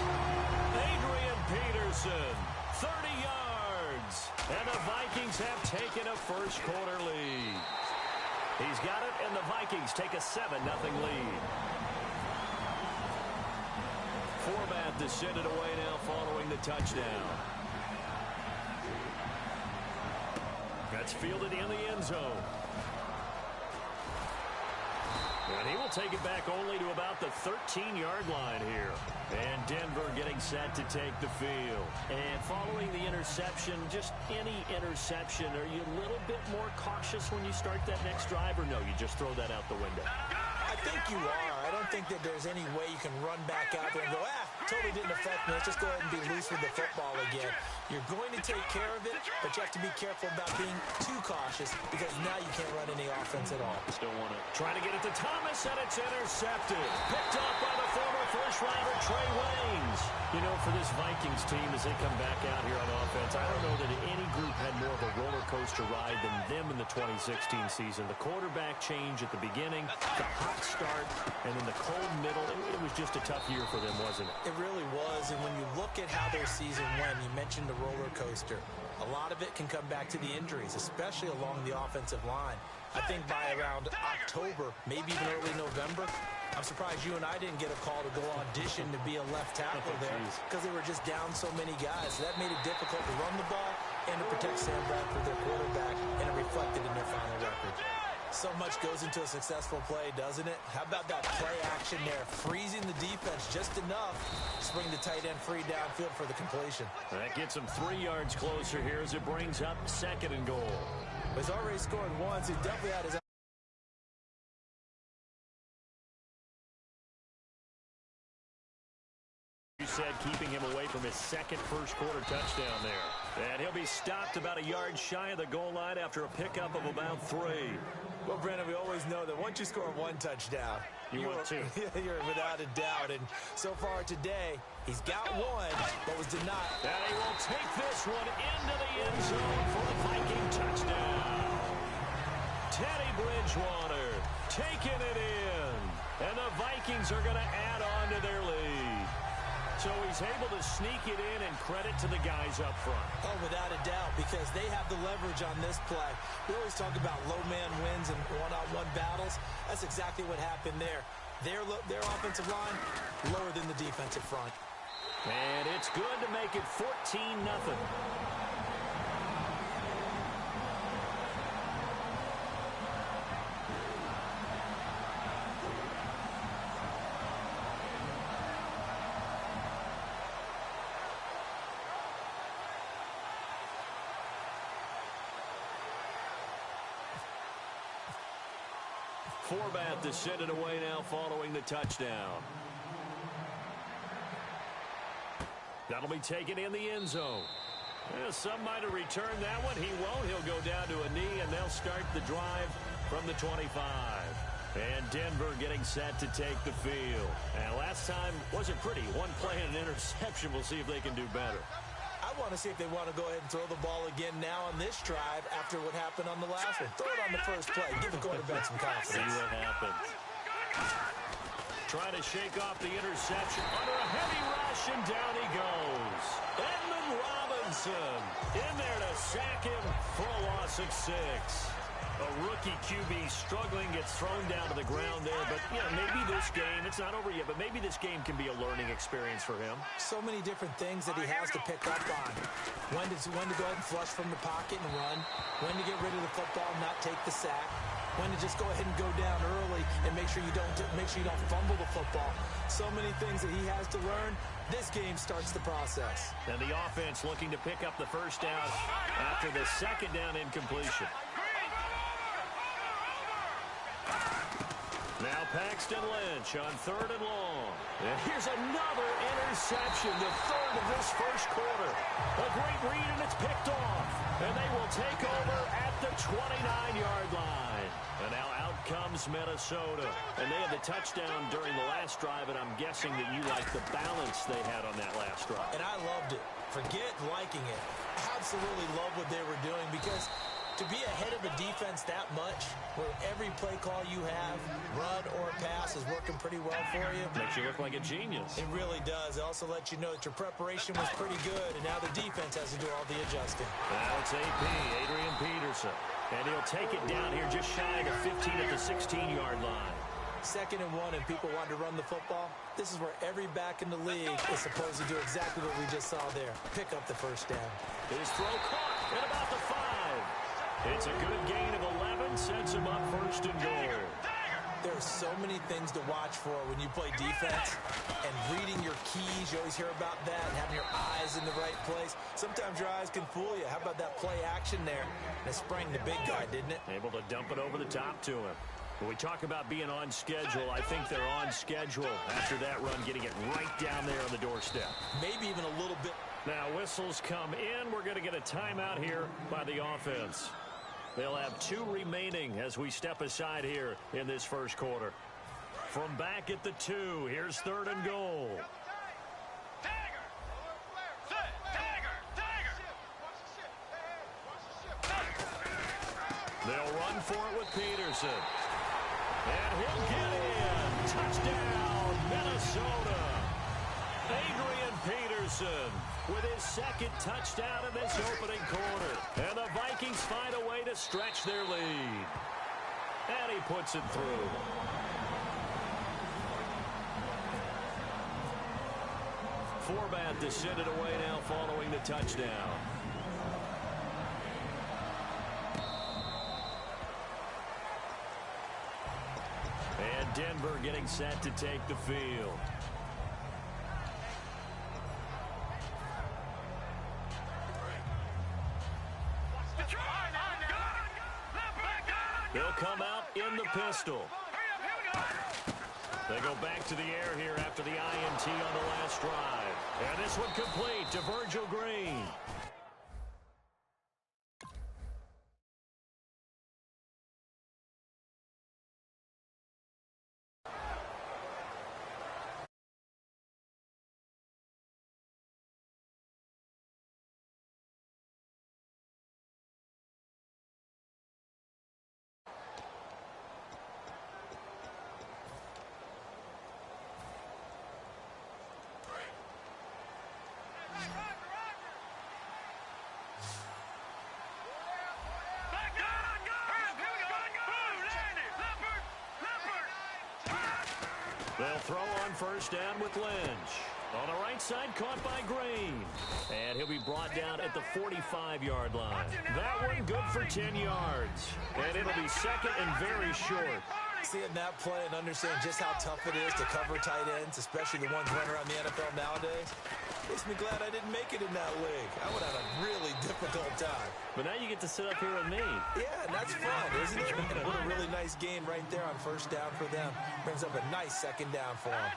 S2: Adrian Peterson, 30 yards. And the Vikings have taken a first quarter lead. He's got it, and the Vikings take a 7-0 lead. Format to send it away now following the touchdown. That's fielded in the end zone. And he will take it back only to about the 13-yard line here. And Denver getting set to take the field. And following the interception, just any interception, are you a little bit more cautious when you start that next drive, or no, you just throw that out the window?
S3: I think you are. I don't think that there's any way you can run back out there and go, totally didn't affect me. Let's just go ahead and be loose with the football again. You're going to take care of it, but you have to be careful about being too cautious because now you can't run any offense at all.
S2: Still want to try to get it to Thomas, and it's intercepted. Picked up by the former first-rounder Trey Waynes. You know, for this Vikings team, as they come back out here on offense, I don't know that any group had more of a roller coaster ride than them in the 2016 season. The quarterback change at the beginning, the hot start, and then the cold middle. It was just a tough year for them, wasn't it?
S3: It really was, and when you look at how their season went, you mentioned the roller coaster. A lot of it can come back to the injuries, especially along the offensive line. I think by around October, maybe even early November, I'm surprised you and I didn't get a call to go audition to be a left tackle there because they were just down so many guys. So that made it difficult to run the ball and to protect Sam Bradford, their quarterback, and it reflected in their final record. So much goes into a successful play, doesn't it? How about that play action there? Freezing the defense just enough to bring the tight end free downfield for the completion.
S2: That gets him 3 yards closer here as it brings up 2nd and goal.
S3: He's already scored once. He definitely had his...
S2: You said keeping him away from his second first-quarter touchdown there. And he'll be stopped about a yard shy of the goal line after a pickup of about 3.
S3: Well, Brandon, we always know that once you score one touchdown,
S2: you want two.
S3: You're without a doubt. And so far today, he's got one, but was denied.
S2: And he will take this one into the end zone for the Viking touchdown. Teddy Bridgewater taking it in. And the Vikings are going to add on to their lead. So he's able to sneak it in, and credit to the guys up front.
S3: Oh, without a doubt, because they have the leverage on this play. We always talk about low man wins and one-on-one battles. That's exactly what happened there. Their offensive line lower than the defensive front.
S2: And it's good to make it 14-0. Forbat to send it away now following the touchdown. That'll be taken in the end zone. Well, some might have returned that one. He won't. He'll go down to a knee, and they'll start the drive from the 25. And Denver getting set to take the field. And last time wasn't pretty. One play and an interception. We'll see if they can do better.
S3: I want to see if they want to go ahead and throw the ball again now on this drive after what happened on the last one. Throw it on the first play. Give the quarterback some confidence.
S2: See what happens. Trying to shake off the interception. Under a heavy rush, and down he goes. Edmund Robinson in there to sack him for a loss of 6. A rookie QB struggling, gets thrown down to the ground there. But, yeah, maybe this game, it's not over yet, but maybe this game can be a learning experience for him.
S3: So many different things that he has to pick up on. When to go ahead and flush from the pocket and run. When to get rid of the football and not take the sack. When to just go ahead and go down early and make sure you don't fumble the football. So many things that he has to learn. This game starts the process.
S2: And the offense looking to pick up the first down after the second down incompletion. Now Paxton Lynch on 3rd and long. And here's another interception, the 3rd of this first quarter. A great read, and it's picked off. And they will take over at the 29-yard line. And now out comes Minnesota. And they had the touchdown during the last drive, and I'm guessing that you like the balance they had on that last drive.
S3: And I loved it. Forget liking it. Absolutely love what they were doing, because to be ahead of a defense that much, where every play call you have, run or pass, is working pretty well for you.
S2: Makes you look like a genius.
S3: It really does. It also lets you know that your preparation was pretty good, and now the defense has to do all the adjusting.
S2: Now it's AP, Adrian Peterson. And he'll take it down here just shy of the 15 at the 16-yard line.
S3: 2nd and 1, and people want to run the football. This is where every back in the league is supposed to do exactly what we just saw there. Pick up the first down.
S2: His throw caught at about the 5. It's a good gain of 11, sets him up 1st and goal.
S3: There are so many things to watch for when you play defense, and reading your keys, you always hear about that, and having your eyes in the right place. Sometimes your eyes can fool you. How about that play action there? And it sprang the big guy, didn't it?
S2: Able to dump it over the top to him. When we talk about being on schedule, I think they're on schedule after that run, getting it right down there on the doorstep.
S3: Maybe even a little bit.
S2: Now whistles come in. We're going to get a timeout here by the offense. They'll have 2 remaining as we step aside here in this first quarter. From back at the 2, here's 3rd and goal. They'll run for it with Peterson. And he'll get in. Touchdown, Minnesota. Adrian Peterson with his 2nd touchdown in this opening quarter. And the Vikings find a way to stretch their lead. And he puts it through. Forbat to send it away now following the touchdown. And Denver getting set to take the field. They'll come out in the pistol. They go back to the air here after the INT on the last drive. And this one complete to Virgil Green. They'll throw on first down with Lynch. On the right side, caught by Green. And he'll be brought down at the 45-yard line. That one good for 10 yards. And it'll be 2nd and very short.
S3: Seeing that play and understand just how tough it is to cover tight ends, especially the ones running around the NFL nowadays, makes me glad I didn't make it in that league. I would have a really difficult time.
S2: But now you get to sit up here with me.
S3: Yeah, and that's fun, isn't it? What a really nice gain right there on first down for them. Brings up a nice 2nd down for them.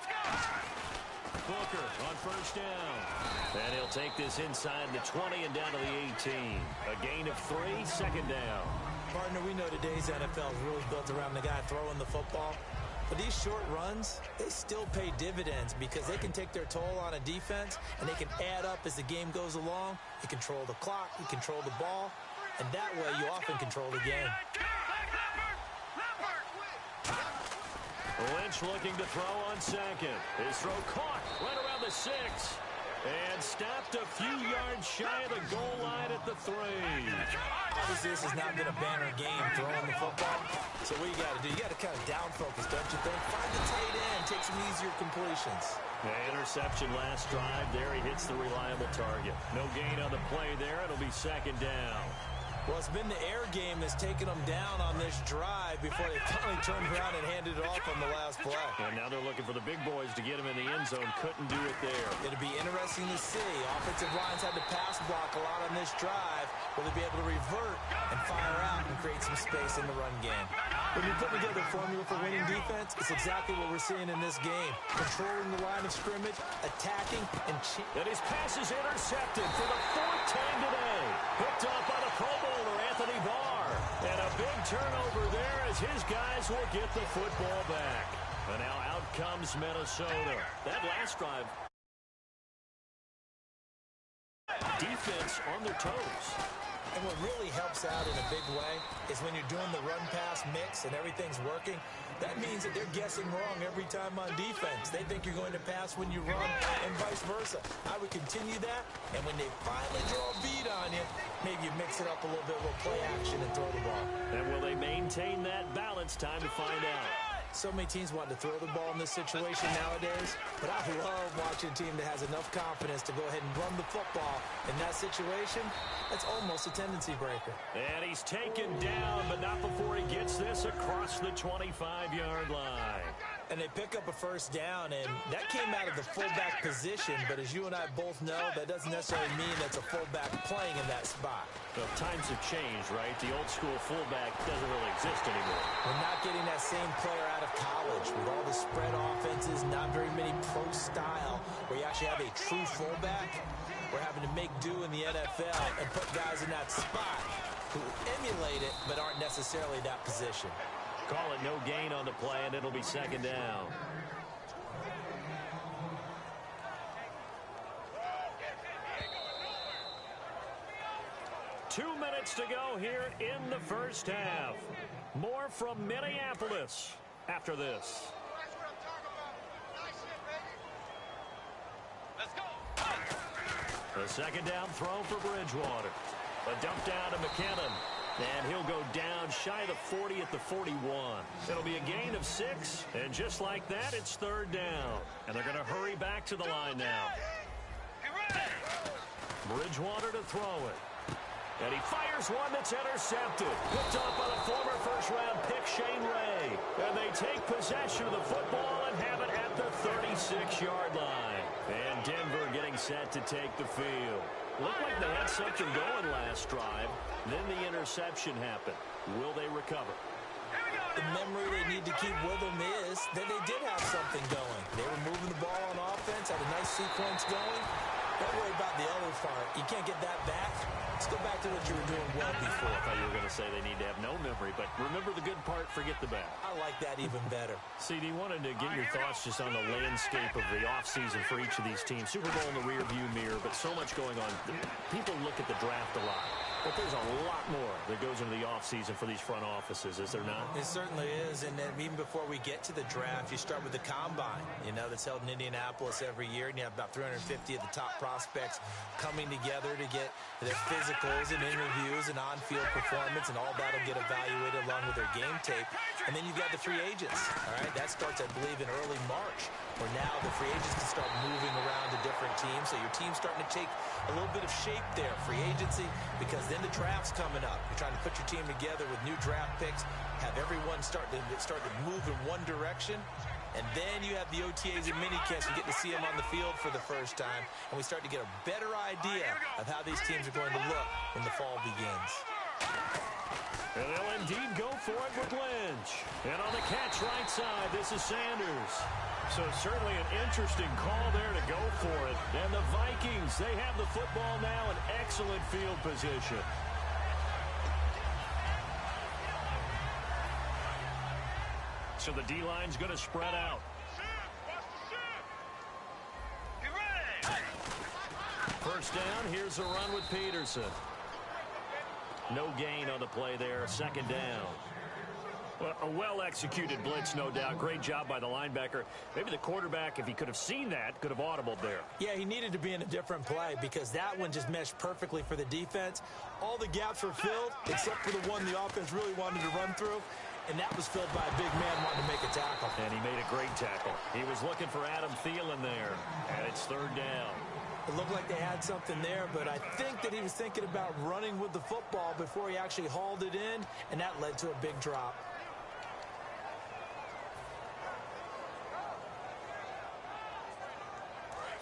S2: Booker on first down. And he'll take this inside the 20 and down to the 18. A gain of 3, 2nd down.
S3: Partner, we know today's NFL is really built around the guy throwing the football. But these short runs, they still pay dividends because they can take their toll on a defense and they can add up as the game goes along. You control the clock, you control the ball, and that way you often control the game.
S2: Lynch looking to throw on 2nd. His throw caught right around the 6. And stopped a few yards shy of the goal line at the 3.
S3: Obviously, this has not been a banner game throwing the football. So what you got to do, you got to kind of down focus, don't you think? Find the tight end, take some easier completions.
S2: Interception last drive. There he hits the reliable target. No gain on the play there. It'll be 2nd down.
S3: Well, it's been the air game that's taken them down on this drive before they finally turned around and handed it off on the last play.
S2: And now they're looking for the big boys to get him in the end zone. Couldn't do it there.
S3: It'll be interesting to see. Offensive lines had to pass block a lot on this drive. Will they be able to revert and fire out and create some space in the run game? When you put together a formula for winning defense, it's exactly what we're seeing in this game. Controlling the line of scrimmage, attacking, and cheating.
S2: And his pass is intercepted for the 4th time today. Picked up by the Pro Bowler, Anthony Barr. And a big turnover there as his guys will get the football back. And now out comes Minnesota. That last drive. Defense on their toes.
S3: And what really helps out in a big way is when you're doing the run-pass mix and everything's working, that means that they're guessing wrong every time on defense. They think you're going to pass when you run and vice versa. I would continue that, and when they finally draw a beat on you, maybe you mix it up a little bit with play action and throw the ball.
S2: And will they maintain that balance? Time to find out.
S3: So many teams want to throw the ball in this situation nowadays, but I love watching a team that has enough confidence to go ahead and run the football. In that situation, that's almost a tendency breaker.
S2: And he's taken down, but not before he gets this across the 25-yard line.
S3: And they pick up a first down, and that came out of the fullback position, but as you and I both know, that doesn't necessarily mean that's a fullback playing in that spot.
S2: Well, times have changed, right? The old-school fullback doesn't really exist anymore.
S3: We're not getting that same player out of college with all the spread offenses, not very many pro style, where you actually have a true fullback. We're having to make do in the NFL and put guys in that spot who emulate it but aren't necessarily that position.
S2: Call it no gain on the play, and it'll be second down. Two minutes to go here in the first half. More from Minneapolis after this.
S4: That's what I'm talking about. Nice hit, baby. Let's go.
S2: The second down throw for Bridgewater. A dump down to McKinnon. And he'll go down shy of the 40 at the 41. It'll be a gain of 6, and just like that, it's third down. And they're going to hurry back to the line now. Bridgewater to throw it. And he fires one that's intercepted. Picked off by the former first-round pick, Shane Ray. And they take possession of the football and have it at the 36-yard line. And Denver getting set to take the field. Looked like they had something going last drive. Then the interception happened. Will they recover?
S3: The memory they need to keep with them is that they did have something going. They were moving the ball on offense, had a nice sequence going. Don't worry about the other part. You can't get that back. Let's go back to what you were doing well before.
S2: I thought you were going to say they need to have no memory, but remember the good part, forget the bad.
S3: I like that even better.
S2: CD, wanted to get your thoughts just on the landscape of the offseason for each of these teams. Super Bowl in the rearview mirror, but so much going on. People look at the draft a lot, but there's a lot more that goes into the offseason for these front offices, is there not?
S3: It certainly is, and then even before we get to the draft, you start with the combine, that's held in Indianapolis every year, and you have about 350 of the top prospects coming together to get their physicals and interviews and on-field performance, and all that will get evaluated along with their game tape. And then you've got the free agents, all right? That starts, I believe, in early March, where now the free agents can start moving around to different teams, so your team's starting to take a little bit of shape there, free agency, because then the draft's coming up. You're trying to put your team together with new draft picks, have everyone start to move in one direction, and then you have the OTAs and minicamps. You get to see them on the field for the first time, and we start to get a better idea of how these teams are going to look when the fall begins.
S2: And they'll indeed go for it with Lynch. And on the catch right side, this is Sanders. So certainly an interesting call there to go for it. And the Vikings, they have the football now in excellent field position. So the D-line's going to spread out. First down, here's a run with Peterson. No gain on the play there, second down. Well, a well-executed blitz, no doubt. Great job by the linebacker. Maybe the quarterback, if he could have seen that, could have audibled there.
S3: Yeah, he needed to be in a different play because that one just meshed perfectly for the defense. All the gaps were filled except for the one the offense really wanted to run through, and that was filled by a big man wanting to make a tackle.
S2: And he made a great tackle. He was looking for Adam Thielen there, and it's third down.
S3: It looked like they had something there, but I think that he was thinking about running with the football before he actually hauled it in, and that led to a big drop.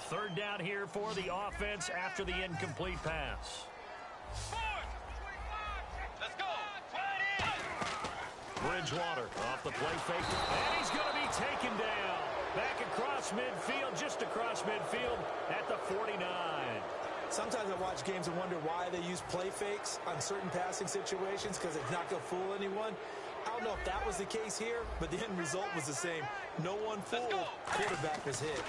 S2: Third down here for the offense after the incomplete pass.
S4: Let's go.
S2: Bridgewater off the play fake, and he's going to be taken down. Back across midfield, just across midfield at the 49.
S3: Sometimes I watch games and wonder why they use play fakes on certain passing situations because it's not going to fool anyone. I don't know if that was the case here, but the end result was the same. No one fooled. Quarterback was hit.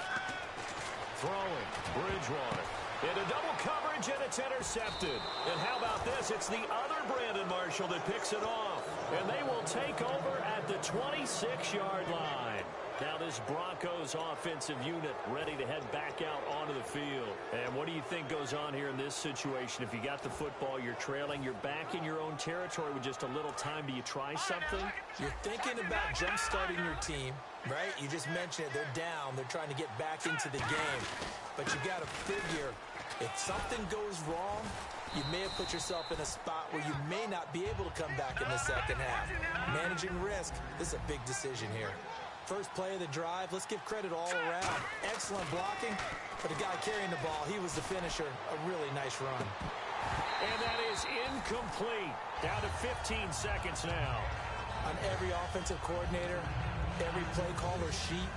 S2: Throwing, Bridgewater. Into double coverage, and it's intercepted. And how about this? It's the other Brandon Marshall that picks it off. And they will take over at the 26-yard line. Now this Broncos offensive unit ready to head back out onto the field. And what do you think goes on here in this situation? If you got the football, you're trailing, you're back in your own territory with just a little time. Do you try something?
S3: You're thinking about jump-starting your team, right? You just mentioned it. They're down. They're trying to get back into the game. But you got to figure, if something goes wrong, you may have put yourself in a spot where you may not be able to come back in the second half. Managing risk, this is a big decision here. First play of the drive, let's give credit all around. Excellent blocking, but the guy carrying the ball, he was the finisher. A really nice run.
S2: And that is incomplete. Down to 15 seconds now.
S3: On every offensive coordinator, every play caller sheet,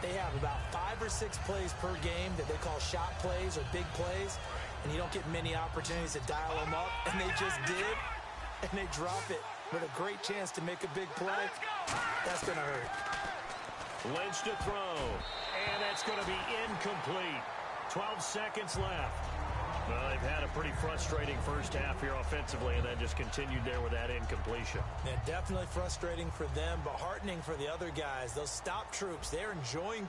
S3: they have about 5 or 6 plays per game that they call shot plays or big plays, and you don't get many opportunities to dial them up, and they just did, and they drop it with a great chance to make a big play. That's going to hurt.
S2: Lynch to throw, and that's going to be incomplete. 12 seconds left. Well, they've had a pretty frustrating first half here offensively, and then just continued there with that incompletion.
S3: Yeah, definitely frustrating for them, but heartening for the other guys. Those stop troops, they're enjoying